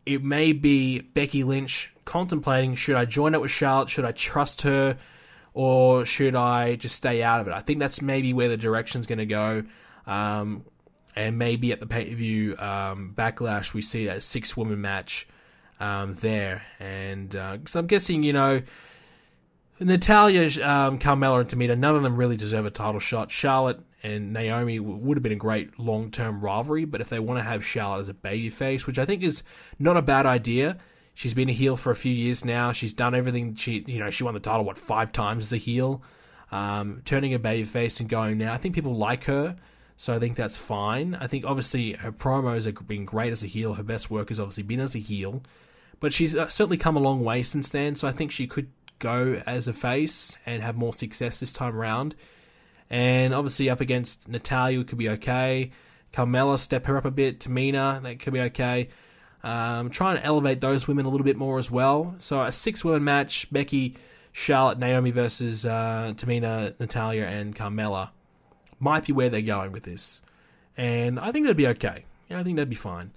it may be Becky Lynch contemplating, should I join up with Charlotte, should I trust her, or should I just stay out of it? I think that's maybe where the direction's going to go. And maybe at the pay-per-view Backlash, we see a 6-woman match there. And because I'm guessing, Natalya, Carmella, and Tamina, none of them really deserve a title shot. Charlotte and Naomi would have been a great long-term rivalry, but if they want to have Charlotte as a babyface, which I think is not a bad idea. She's been a heel for a few years now. She's done everything. She won the title, 5 times as a heel? Turning a babyface and going now. I think people like her, so I think that's fine. I think, obviously, her promos have been great as a heel. Her best work has obviously been as a heel. But she's certainly come a long way since then, so I think she could go as a face and have more success this time around. And, obviously, up against Natalya could be okay. Carmella, step her up a bit. Tamina, that could be okay. Trying to elevate those women a little bit more as well. So a 6-woman match, Becky, Charlotte, Naomi versus Tamina, Natalya, and Carmella might be where they're going with this. And I think that'd be okay. I think that'd be fine.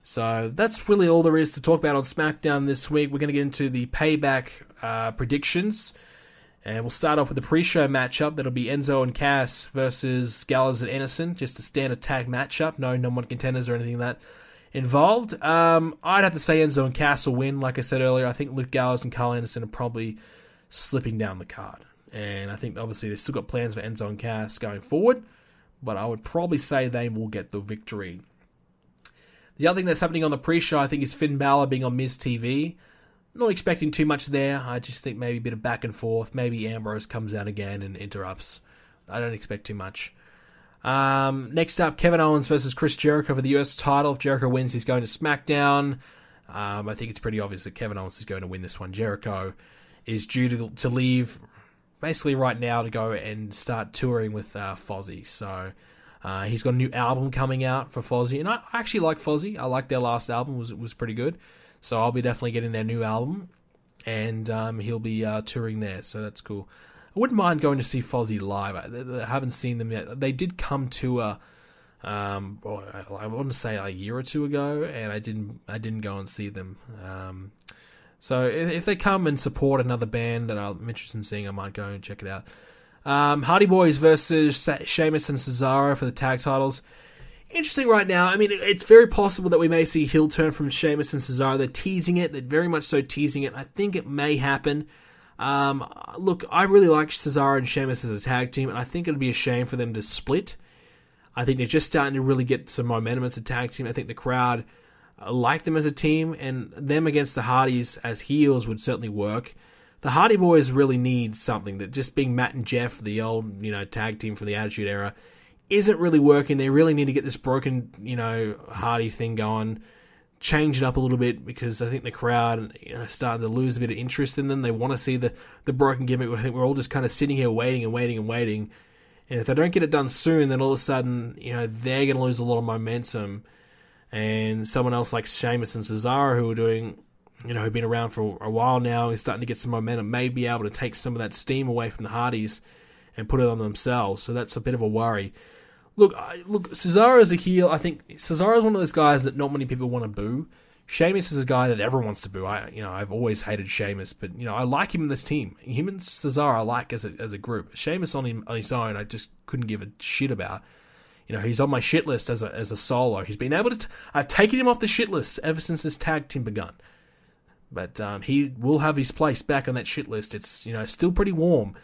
So that's really all there is to talk about on SmackDown this week. We're going to get into the Payback predictions. And we'll start off with the pre-show matchup. That'll be Enzo and Cass versus Gallows and Anderson. Just a standard tag matchup. No number 1 contenders or anything like that involved. I'd have to say Enzo and Cass will win. Like I said earlier, I think Luke Gallows and Carl Anderson are probably slipping down the card. And I think, obviously, they've still got plans for Enzo and Cass going forward. But I would probably say they will get the victory. The The other thing that's happening on the pre-show, I think, is Finn Balor being on Miz TV. Not expecting too much there. I just think maybe a bit of back and forth. Maybe Ambrose comes out again and interrupts. I don't expect too much. Next up, Kevin Owens versus Chris Jericho for the US title. If Jericho wins, he's going to SmackDown. I think it's pretty obvious that Kevin Owens is going to win this one. Jericho is due to leave basically right now to go and start touring with Fozzy. So he's got a new album coming out for Fozzy. And I actually like Fozzy. I like their last album. It was pretty good. So I'll be definitely getting their new album, and he'll be touring there, so that's cool. I wouldn't mind going to see Fozzy live. I haven't seen them yet. They did come to I want to say a year or two ago, and I didn't go and see them. So if they come and support another band that I'm interested in seeing, I might go and check it out. Hardy Boys versus Sheamus and Cesaro for the tag titles. Interesting right now. I mean, it's very possible that we may see a heel turn from Sheamus and Cesaro. They're teasing it. They're very much so teasing it. I think it may happen. Look, I really like Cesaro and Sheamus as a tag team, and I think it would be a shame for them to split. I think they're just starting to really get some momentum as a tag team. I think the crowd like them as a team, and them against the Hardys as heels would certainly work. The Hardy Boys really need something. That just being Matt and Jeff, the old tag team from the Attitude Era, isn't really working. They really need to get this broken, Hardy thing going, change it up a little bit, because I think the crowd, starting to lose a bit of interest in them. They want to see the broken gimmick. I think we're all just kind of sitting here waiting and waiting and waiting. And if they don't get it done soon, then all of a sudden, they're going to lose a lot of momentum. And someone else like Sheamus and Cesaro, who are doing, who've been around for a while now, is starting to get some momentum, may be able to take some of that steam away from the Hardys and put it on themselves. So that's a bit of a worry. Look, Cesaro is a heel. I think Cesaro is one of those guys that not many people want to boo. Sheamus is a guy that everyone wants to boo. I've always hated Sheamus, but I like him in this team. Him and Cesaro I like as a group. Sheamus on his own, I just couldn't give a shit about. He's on my shit list as a solo. He's been able to. I've taken him off the shit list ever since this tag team begun. But he will have his place back on that shit list. It's still pretty warm.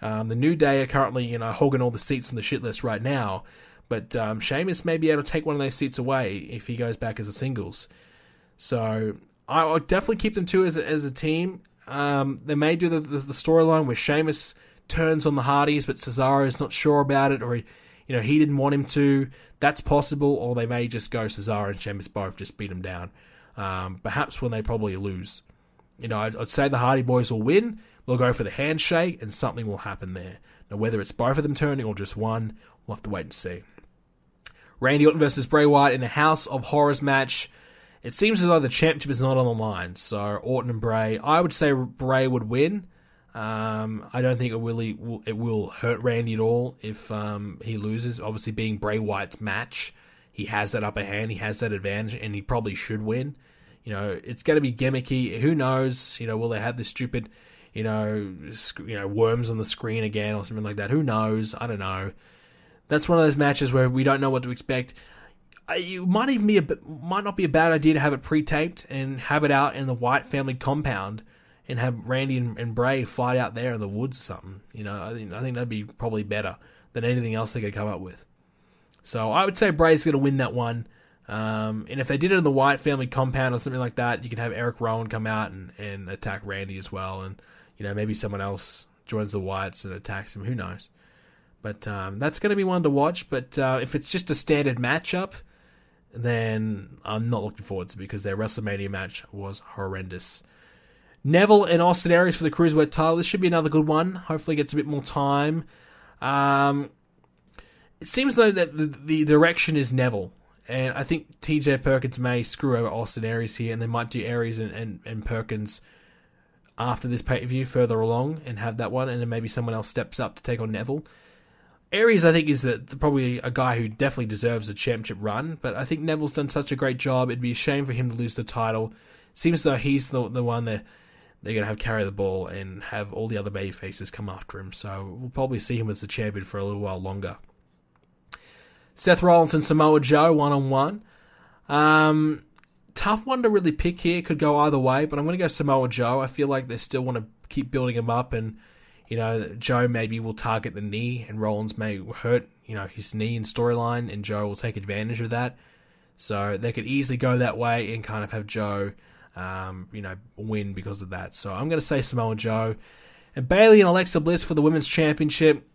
The New Day are currently, hogging all the seats on the shit list right now. But Sheamus may be able to take one of those seats away if he goes back as a singles. So I'll definitely keep them two as a team. They may do the storyline where Sheamus turns on the Hardys, but Cesaro is not sure about it, or he didn't want him to. That's possible. Or they may just go Cesaro and Sheamus both just beat him down. Perhaps when they probably lose. I'd say the Hardy Boys will win. They'll go for the handshake, and something will happen there. Now, whether it's both of them turning or just one, we'll have to wait and see. Randy Orton versus Bray Wyatt in a House of Horrors match. It seems as though the championship is not on the line, so Orton and Bray. I would say Bray would win. I don't think it will hurt Randy at all if he loses. Obviously, being Bray Wyatt's match, he has that upper hand, he has that advantage, and he probably should win. It's going to be gimmicky. Who knows? Will they have this stupid, worms on the screen again or something like that? Who knows? I don't know. That's one of those matches where we don't know what to expect. It might not be a bad idea to have it pre-taped and have it out in the Wyatt family compound and have Randy and Bray fight out there in the woods or something. I think that'd be probably better than anything else they could come up with. So I would say Bray's going to win that one. And if they did it in the Wyatt family compound or something like that, you could have Eric Rowan come out and attack Randy as well. And, maybe someone else joins the Wyatts and attacks him. Who knows? But that's going to be one to watch. But if it's just a standard matchup, then I'm not looking forward to it because their WrestleMania match was horrendous. Neville and Austin Aries for the Cruiserweight title. This should be another good one. Hopefully it gets a bit more time. It seems like that the direction is Neville. And I think TJ Perkins may screw over Austin Aries here, and they might do Aries and Perkins after this pay-per-view further along and have that one, and then maybe someone else steps up to take on Neville. Aries, I think, is probably a guy who definitely deserves a championship run, but I think Neville's done such a great job, it'd be a shame for him to lose the title. Seems as though he's the one that they're going to have carry the ball and have all the other babyfaces come after him, so we'll probably see him as the champion for a little while longer. Seth Rollins and Samoa Joe, one-on-one. Tough one to really pick here. Could go either way, but I'm going to go Samoa Joe. I feel like they still want to keep building him up, and Joe maybe will target the knee, and Rollins may hurt his knee in storyline, and Joe will take advantage of that. So they could easily go that way and kind of have Joe, win because of that. So I'm going to say Samoa Joe. And Bayley and Alexa Bliss for the Women's Championship.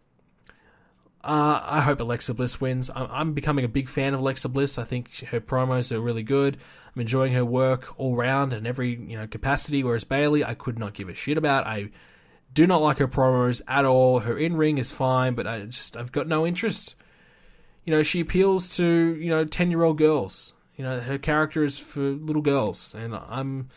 I hope Alexa Bliss wins. I'm becoming a big fan of Alexa Bliss. I think her promos are really good. I'm enjoying her work all round in every capacity, whereas Bayley, I could not give a shit about. I do not like her promos at all. Her in-ring is fine, but I've got no interest. She appeals to 10-year-old girls. Her character is for little girls, and I'm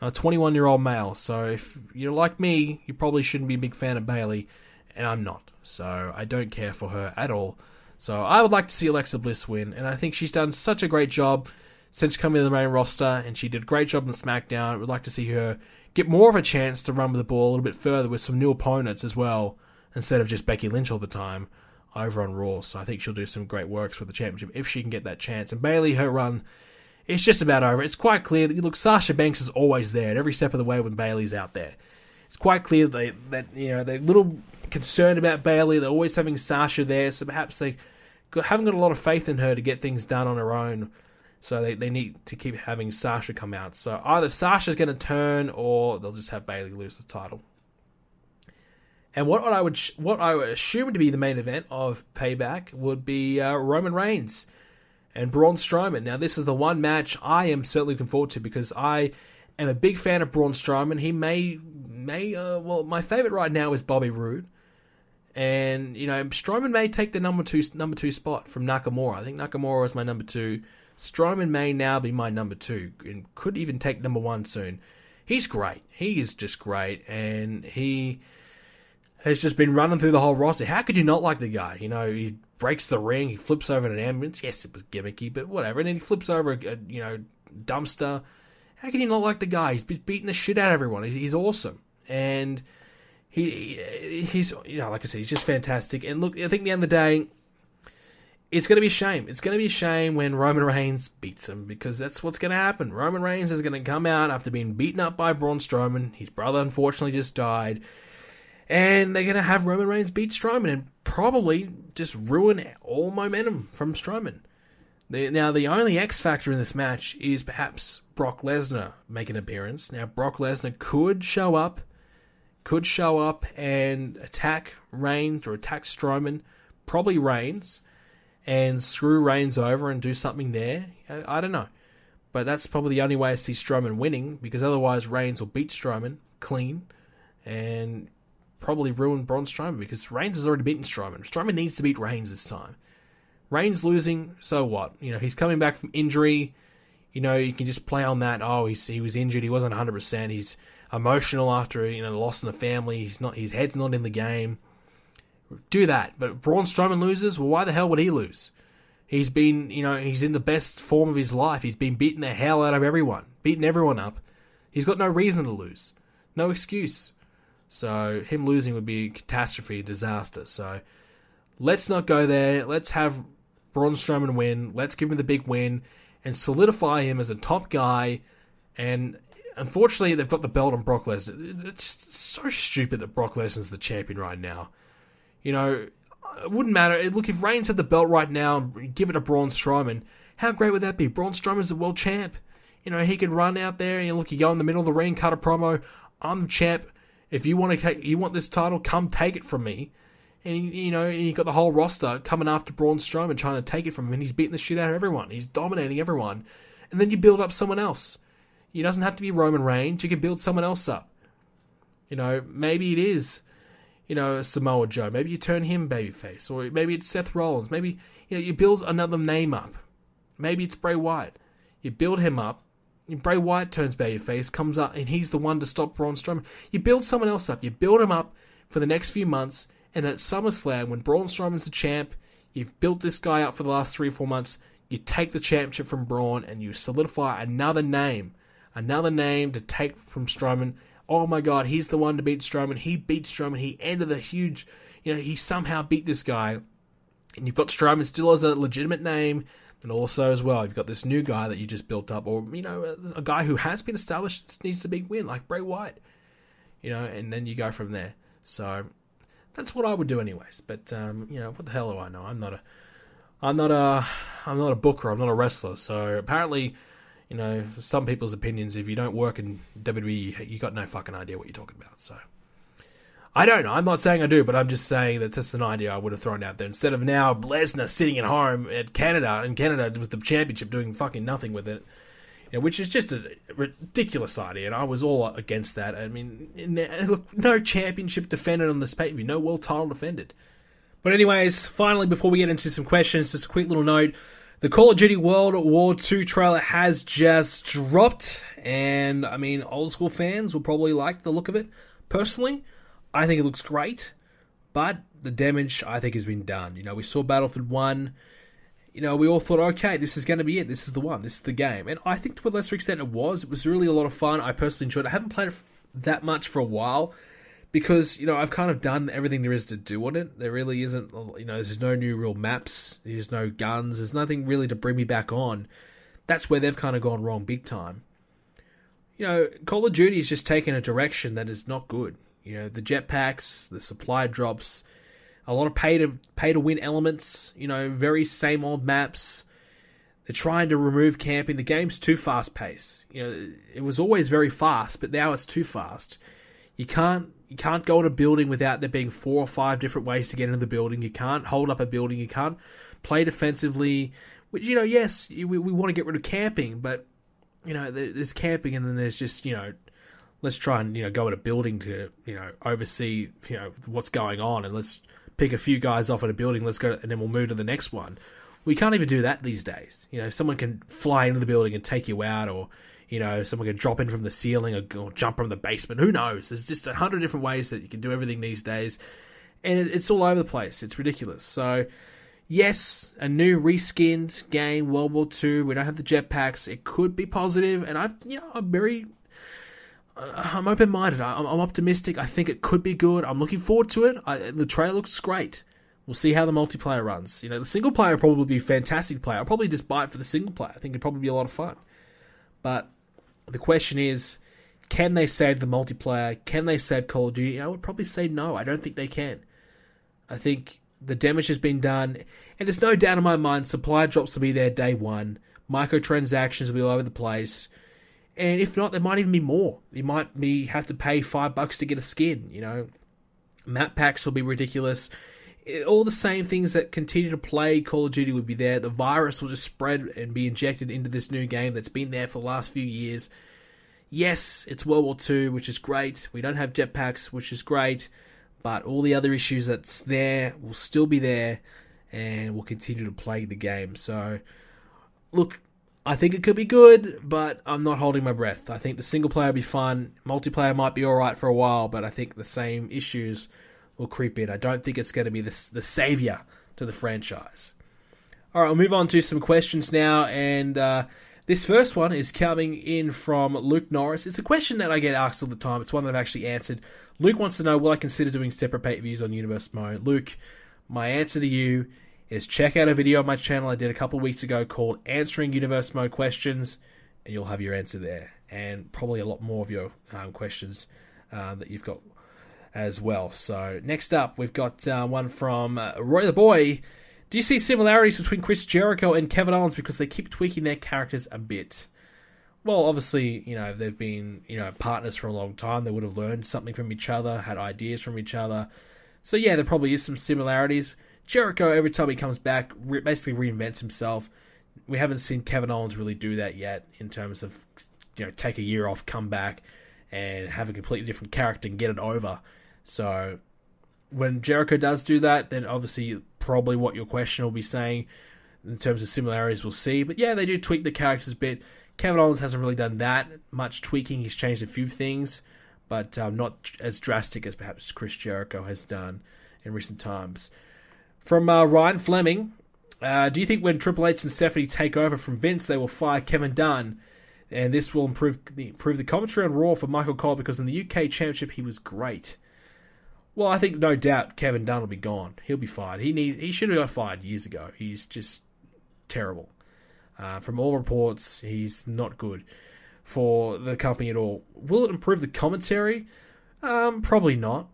a 21-year-old male. So if you're like me, you probably shouldn't be a big fan of Bayley, and I'm not. So I don't care for her at all. So I would like to see Alexa Bliss win, and I think she's done such a great job since coming to the main roster, and she did a great job on SmackDown. I would like to see her get more of a chance to run with the ball a little bit further with some new opponents as well, instead of just Becky Lynch all the time over on Raw. So I think she'll do some great works with the championship if she can get that chance. And Bayley, her run, it's just about over. It's quite clear that, Sasha Banks is always there at every step of the way when Bayley's out there. It's quite clear that they're a little concerned about Bayley. They're always having Sasha there, so perhaps they haven't got a lot of faith in her to get things done on her own. So they need to keep having Sasha come out. So either Sasha's going to turn, or they'll just have Bayley lose the title. And what I would assume to be the main event of Payback would be Roman Reigns and Braun Strowman. Now, this is the one match I am certainly looking forward to, because I am a big fan of Braun Strowman. He my favorite right now is Bobby Roode. And, Strowman may take the number two spot from Nakamura. I think Nakamura was my number 2. Strowman may now be my number 2 and could even take number 1 soon. He's great. He is just great, and he has just been running through the whole roster. How could you not like the guy? He breaks the ring, he flips over an ambulance. Yes, it was gimmicky, but whatever. And then he flips over a dumpster. How can you not like the guy? He's been beating the shit out of everyone. He's awesome. And he's like I said, he's just fantastic. And look, I think at the end of the day, it's going to be a shame. It's going to be a shame when Roman Reigns beats him, because that's what's going to happen. Roman Reigns is going to come out after being beaten up by Braun Strowman. His brother unfortunately just died. And they're going to have Roman Reigns beat Strowman and probably just ruin all momentum from Strowman. Now, the only X factor in this match is perhaps Brock Lesnar make an appearance. Now, Brock Lesnar could show up and attack Reigns or attack Strowman, probably Reigns, and screw Reigns over and do something there. I don't know. But that's probably the only way I see Strowman winning, because otherwise Reigns will beat Strowman clean and probably ruin Braun Strowman, because Reigns has already beaten Strowman. Strowman needs to beat Reigns this time. Reigns losing, so what? He's coming back from injury. You can just play on that. Oh, he was injured. He wasn't 100%. He's emotional after the loss in the family. His head's not in the game. Do that. But Braun Strowman loses. Well, why the hell would he lose? He's been, he's in the best form of his life. He's been beating the hell out of everyone, beating everyone up. He's got no reason to lose, no excuse. So him losing would be a catastrophe, a disaster. So let's not go there. Let's have Braun Strowman win. Let's give him the big win and solidify him as a top guy. And unfortunately, they've got the belt on Brock Lesnar. It's just so stupid that Brock Lesnar's the champion right now. It wouldn't matter. Look, if Reigns had the belt right now and give it to Braun Strowman, how great would that be? Braun Strowman's the world champ. He could run out there and you go in the middle of the ring, cut a promo. I'm the champ. If you want this title, come take it from me. And you got the whole roster coming after Braun Strowman, trying to take it from him, and he's beating the shit out of everyone. He's dominating everyone. And then you build up someone else. It doesn't have to be Roman Reigns. You can build someone else up. Maybe it is, Samoa Joe. Maybe you turn him babyface. Or maybe it's Seth Rollins. Maybe, you build another name up. Maybe it's Bray Wyatt. You build him up. Bray Wyatt turns babyface, comes up, and he's the one to stop Braun Strowman. You build someone else up. You build him up for the next few months, and at SummerSlam, when Braun Strowman's the champ, you've built this guy up for the last 3 or 4 months, you take the championship from Braun, and you solidify another name to take from Strowman. Oh my God, he's the one to beat Strowman. He beat Strowman. He ended the huge, he somehow beat this guy. And you've got Strowman still as a legitimate name. And also as well, you've got this new guy that you just built up, or, a guy who has been established, needs a big win, like Bray Wyatt. And then you go from there. So that's what I would do anyways. But, what the hell do I know? I'm not a booker. I'm not a wrestler. So apparently, some people's opinions, if you don't work in WWE, you got no fucking idea what you're talking about. So I don't know. I'm not saying I do, but I'm just saying that's just an idea I would have thrown out there. Instead of now Lesnar sitting at home in Canada with the championship doing fucking nothing with it, which is just a ridiculous idea, and I was all against that. I mean, look, no championship defended on this pay-per-view, no world title defended. But anyways, finally, before we get into some questions, just a quick little note. The Call of Duty World War II trailer has just dropped, and I mean, old school fans will probably like the look of it. Personally, I think it looks great, but the damage, I think, has been done. We saw Battlefield 1. We all thought, okay, this is going to be it. This is the one. This is the game. And I think to a lesser extent it was. It was really a lot of fun. I personally enjoyed it. I haven't played it that much for a while because, I've kind of done everything there is to do on it. There really isn't, there's no new real maps. There's no guns. There's nothing really to bring me back on. That's where they've kind of gone wrong big time. Call of Duty is just taking a direction that is not good. The jetpacks, the supply drops, a lot of pay to win elements, very same old maps. They're trying to remove camping. The game's too fast paced. It was always very fast, but now it's too fast. You can't go in a building without there being 4 or 5 different ways to get into the building. You can't hold up a building. You can't play defensively. Which, yes, we want to get rid of camping, but there's camping and then there's just let's try and go in a building to oversee what's going on, and let's pick a few guys off at a building, let's go, and then we'll move to the next one. We can't even do that these days. Someone can fly into the building and take you out, or someone can drop in from the ceiling or jump from the basement. Who knows? There's just 100 different ways that you can do everything these days, and it's all over the place. It's ridiculous. So yes, a new reskinned game, World War II. We don't have the jetpacks. It could be positive, and I'm open-minded. I'm optimistic. I think it could be good. I'm looking forward to it. The trailer looks great. We'll see how the multiplayer runs. The single player will probably be a fantastic player. I'll probably just buy it for the single player. I think it'd probably be a lot of fun. But the question is, can they save the multiplayer? Can they save Call of Duty? I would probably say no. I don't think they can. I think the damage has been done. And there's no doubt in my mind, supply drops will be there day one. Microtransactions will be all over the place. And if not, there might even be more. You might have to pay $5 to get a skin, Map packs will be ridiculous. All the same things that continue to play Call of Duty would be there. The virus will just spread and be injected into this new game that's been there for the last few years. Yes, it's World War II, which is great. We don't have jetpacks, which is great. But all the other issues that's there will still be there and will continue to plague the game. So, look, I think it could be good, but I'm not holding my breath. I think the single player will be fun. Multiplayer might be alright for a while, but I think the same issues will creep in. I don't think it's going to be the savior to the franchise. Alright, we'll move on to some questions now, and this first one is coming in from Luke Norris. It's a question that I get asked all the time. It's one that I've actually answered. Luke wants to know, will I consider doing separate pay-per-views on Universe Mode? Luke, my answer to you is check out a video on my channel I did a couple of weeks ago called Answering Universe Mode Questions, and you'll have your answer there. And probably a lot more of your questions that you've got as well. So next up, we've got one from Roy the Boy. Do you see similarities between Chris Jericho and Kevin Owens because they keep tweaking their characters a bit? Well, obviously, they've been, partners for a long time. They would have learned something from each other, had ideas from each other. So yeah, there probably is some similarities. Jericho, every time he comes back, basically reinvents himself. We haven't seen Kevin Owens really do that yet in terms of, take a year off, come back, and have a completely different character and get it over. So when Jericho does do that, then obviously probably what your question will be saying in terms of similarities we'll see. But yeah, they do tweak the characters a bit. Kevin Owens hasn't really done that much tweaking. He's changed a few things, but not as drastic as perhaps Chris Jericho has done in recent times. From Ryan Fleming, do you think when Triple H and Stephanie take over from Vince, they will fire Kevin Dunn, and this will improve the commentary on Raw for Michael Cole because in the UK Championship he was great? Well, I think no doubt Kevin Dunn will be gone. He'll be fired. He should have got fired years ago. He's just terrible. From all reports, he's not good for the company at all. Will it improve the commentary? Probably not.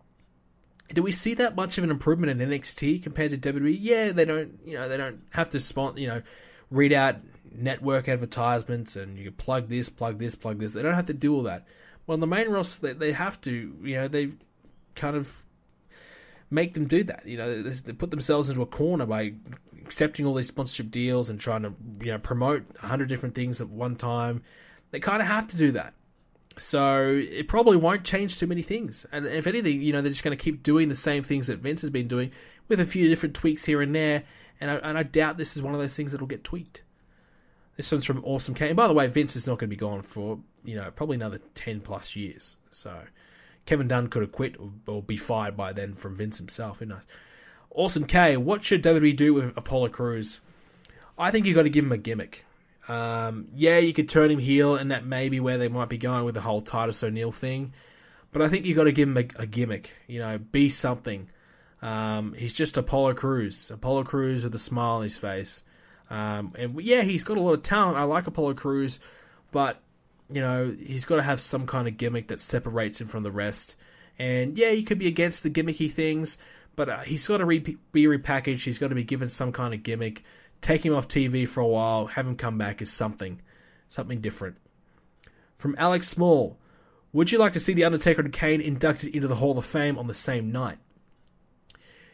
Do we see that much of an improvement in NXT compared to WWE? Yeah, they don't have to read out network advertisements and you can plug this. They don't have to do all that. Well, on the main roster, they have to. They kind of make them do that. They put themselves into a corner by accepting all these sponsorship deals and trying to promote 100 different things at one time. They kind of have to do that. So it probably won't change too many things. And if anything, they're just going to keep doing the same things that Vince has been doing with a few different tweaks here and there. And I doubt this is one of those things that will get tweaked. This one's from Awesome K. And by the way, Vince is not going to be gone for, probably another 10 plus years. So Kevin Dunn could have quit or be fired by then from Vince himself. Who knows? Awesome K. What should WWE do with Apollo Crews? I think you got to give him a gimmick. You could turn him heel, and that may be where they might be going with the whole Titus O'Neil thing. But I think you got to give him a gimmick. Be something. He's just Apollo Crews. Apollo Crews with a smile on his face. He's got a lot of talent. I like Apollo Crews, but he's got to have some kind of gimmick that separates him from the rest. And he could be against the gimmicky things, but he's got to be repackaged. He's got to be given some kind of gimmick. Take him off TV for a while, have him come back as something different. From Alex Small, would you like to see The Undertaker and Kane inducted into the Hall of Fame on the same night?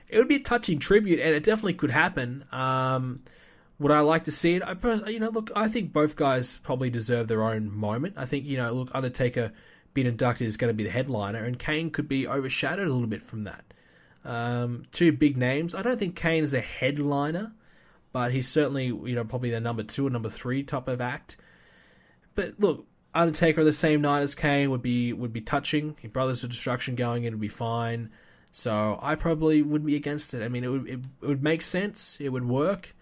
It would be a touching tribute, and it definitely could happen. Would I like to see it? I think both guys probably deserve their own moment. I think, Undertaker being inducted is going to be the headliner, and Kane could be overshadowed a little bit from that. Two big names. I don't think Kane is a headliner, but he's certainly, probably the number 2 or number 3 type of act. But look, Undertaker on the same night as Kane would be touching. Brothers of Destruction going in would be fine. So I probably would be against it. I mean, it would make sense. It would work.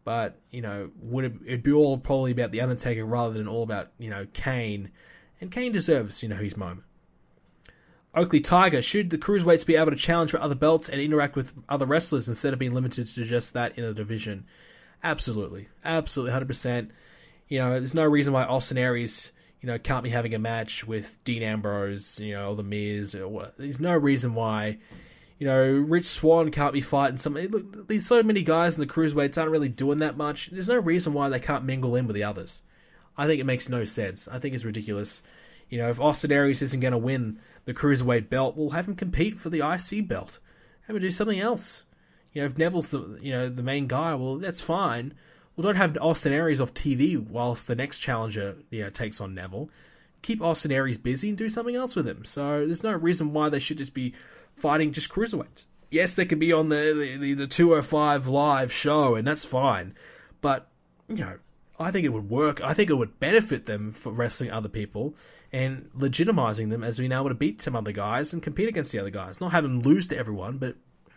But, it'd be all probably about the Undertaker rather than all about, Kane. And Kane deserves, his moment. Oakley Tiger, should the cruiserweights be able to challenge for other belts and interact with other wrestlers instead of being limited to just that in a division? Absolutely. Absolutely, 100%. There's no reason why Austin Aries, can't be having a match with Dean Ambrose, or The Miz. There's no reason why, Rich Swann can't be fighting somebody. Look, there's so many guys in the cruiserweights aren't really doing that much. There's no reason why they can't mingle in with the others. I think it makes no sense. I think it's ridiculous. If Austin Aries isn't going to win the Cruiserweight belt, we'll have him compete for the IC belt. Have him do something else. If Neville's the main guy, well, that's fine. Well, don't have Austin Aries off TV whilst the next challenger, takes on Neville. Keep Austin Aries busy and do something else with him. So there's no reason why they should just be fighting just Cruiserweights. Yes, they could be on the 205 live show, and that's fine. But, I think it would work. I think it would benefit them for wrestling other people and legitimizing them as being able to beat some other guys and compete against the other guys. Not have them lose to everyone, but,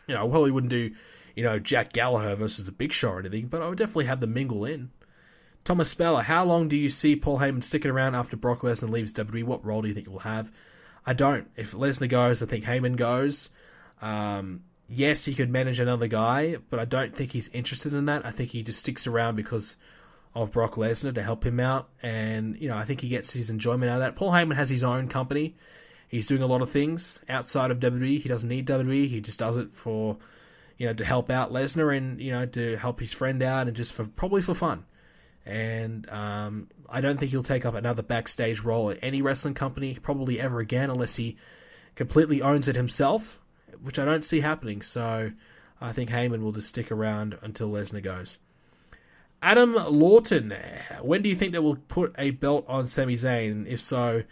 I probably wouldn't do, Jack Gallagher versus a Big Show or anything, but I would definitely have them mingle in. Thomas Speller, how long do you see Paul Heyman sticking around after Brock Lesnar leaves WWE? What role do you think he will have? I don't. If Lesnar goes, I think Heyman goes. Yes, he could manage another guy, but I don't think he's interested in that. I think he just sticks around because of Brock Lesnar to help him out, and I think he gets his enjoyment out of that. Paul Heyman has his own company. He's doing a lot of things outside of WWE. He doesn't need WWE. He just does it for, to help out Lesnar and, to help his friend out and just probably for fun. And I don't think he'll take up another backstage role at any wrestling company probably ever again unless he completely owns it himself, which I don't see happening. So I think Heyman will just stick around until Lesnar goes. Adam Lawton, when do you think they will put a belt on Sami Zayn? If so,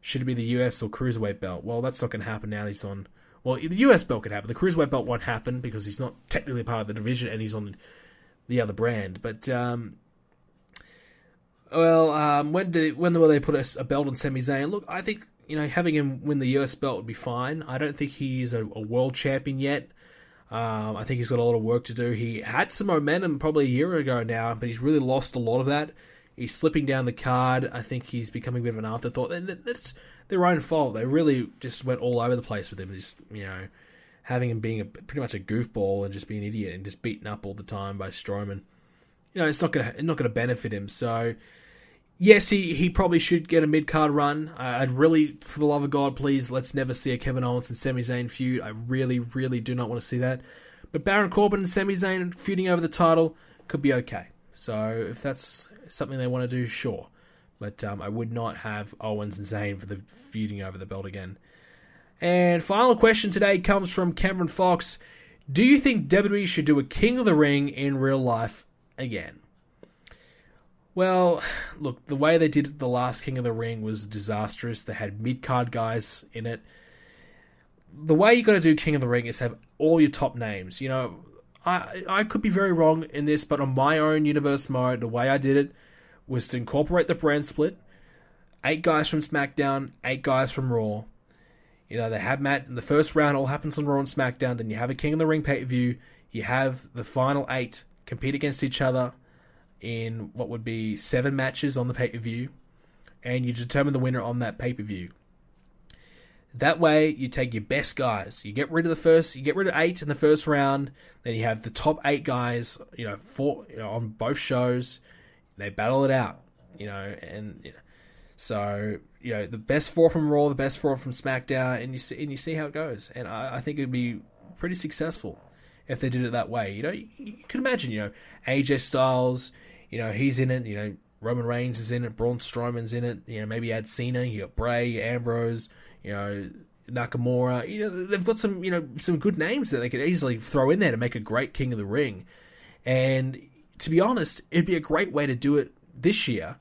should it be the US or Cruiserweight belt? Well, that's not going to happen now. He's on... Well, the US belt could happen. The Cruiserweight belt won't happen because he's not technically part of the division and he's on the other brand. But, when will they put a belt on Sami Zayn? Look, I think, having him win the US belt would be fine. I don't think he's a world champion yet. I think he's got a lot of work to do. He had some momentum probably a year ago now, but he's really lost a lot of that. He's slipping down the card. I think he's becoming a bit of an afterthought. And that's their own fault. They really just went all over the place with him. Just, having him being pretty much a goofball and just being an idiot and just beaten up all the time by Strowman. It's not going to benefit him. So, Yes, he probably should get a mid-card run. I'd really, for the love of God, please, let's never see a Kevin Owens and Sami Zayn feud. I really, really do not want to see that. But Baron Corbin and Sami Zayn feuding over the title could be okay. So if that's something they want to do, sure. But I would not have Owens and Zayn for the feuding over the belt again. And final question today comes from Cameron Fox. Do you think WWE should do a King of the Ring in real life again? Well, look, the way they did it the last King of the Ring was disastrous. They had mid-card guys in it. The way you got to do King of the Ring is have all your top names. You know, I could be very wrong in this, but on my own universe mode, the way I did it was to incorporate the brand split. 8 guys from SmackDown, 8 guys from Raw. You know, they have the first round all happens on Raw and SmackDown, then you have a King of the Ring pay-per-view. You have the final 8 compete against each other in what would be 7 matches on the pay-per-view, and you determine the winner on that pay-per-view. That way, you take your best guys. You get rid of 8 in the first round, then you have the top 8 guys, on both shows. They battle it out, So, the best 4 from Raw, the best 4 from SmackDown, and you see how it goes. And I think it would be pretty successful if they did it that way. You can imagine, AJ Styles, he's in it. Roman Reigns is in it. Braun Strowman's in it. Maybe add Cena. You got Bray, Ambrose. Nakamura. They've got some good names that they could easily throw in there to make a great King of the Ring. And to be honest, it'd be a great way to do it this year.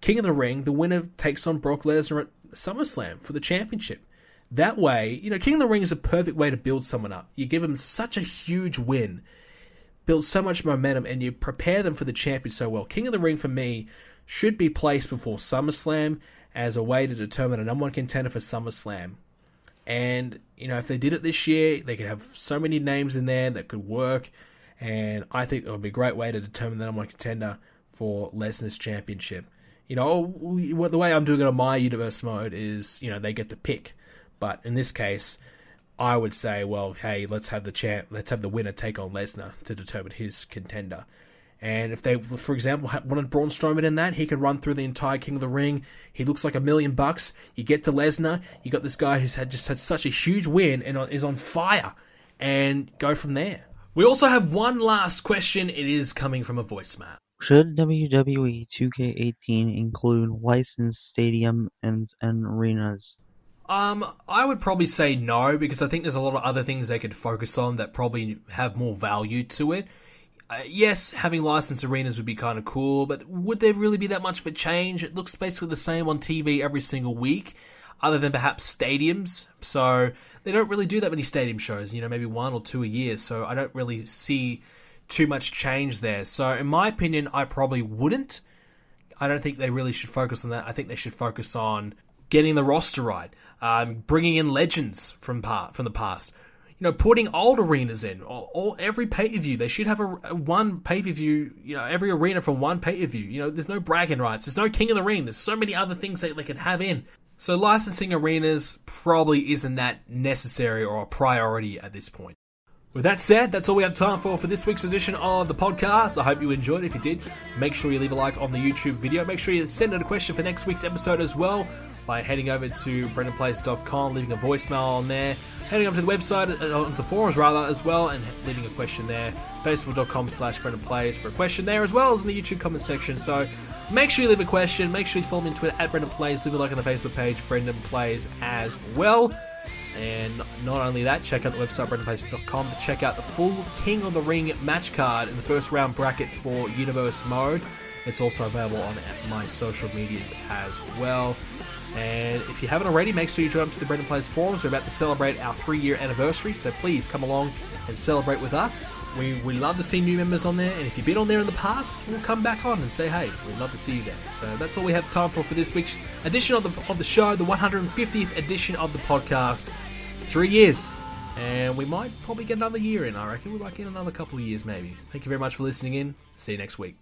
King of the Ring, the winner takes on Brock Lesnar at SummerSlam for the championship. That way, King of the Ring is a perfect way to build someone up. You give them such a huge win, build so much momentum, and you prepare them for the champion so well. King of the Ring, for me, should be placed before SummerSlam as a way to determine a number 1 contender for SummerSlam. And, if they did it this year, they could have so many names in there that could work, and I think it would be a great way to determine the number 1 contender for Lesnar's championship. The way I'm doing it on my universe mode is, they get to pick. But in this case, I would say, well, hey, let's have the winner take on Lesnar to determine his contender. And if they, for example, wanted Braun Strowman in that, he could run through the entire King of the Ring. He looks like $1 million. You get to Lesnar, you got this guy who's had such a huge win and is on fire, and go from there. We also have one last question. It is coming from a voicemail. Should WWE 2K18 include licensed stadiums and arenas? I would probably say no, because I think there's a lot of other things they could focus on that probably have more value to it. Yes, having licensed arenas would be kind of cool, but would there really be that much of a change? It looks basically the same on TV every single week, other than perhaps stadiums. So they don't really do that many stadium shows, maybe 1 or 2 a year, so I don't really see too much change there. So in my opinion, I probably wouldn't. I don't think they really should focus on that. I think they should focus on getting the roster right, bringing in legends from the past, putting old arenas in. Every pay-per-view, they should have a one pay-per-view, every arena from one pay-per-view. There's no bragging rights. There's no King of the Ring. There's so many other things that they could have in. So licensing arenas probably isn't that necessary or a priority at this point. With that said, that's all we have time for this week's edition of the podcast. I hope you enjoyed it. If you did, make sure you leave a like on the YouTube video. Make sure you send in a question for next week's episode as well by heading over to BrendenPlayz.com, leaving a voicemail on there, heading over to the website, on the forums rather, as well, and leaving a question there. Facebook.com/BrendenPlayz for a question there, as well as in the YouTube comment section. So make sure you leave a question. Make sure you follow me on Twitter @BrendenPlayz. Leave a like on the Facebook page, BrendenPlayz as well. And not only that, check out the website, BrendenPlayz.com, to check out the full King of the Ring match card in the first round bracket for Universe Mode. It's also available on my social medias as well. And if you haven't already, make sure you join up to the BrendenPlayz forums. We're about to celebrate our 3-year anniversary, so please come along and celebrate with us. We love to see new members on there, and if you've been on there in the past, we'll come back on and say, hey, we'd love to see you there. So that's all we have time for this week's edition of the show, the 150th edition of the podcast. 3 years. And we might probably get another year in, I reckon. We might get another couple of years maybe. Thank you very much for listening in. See you next week.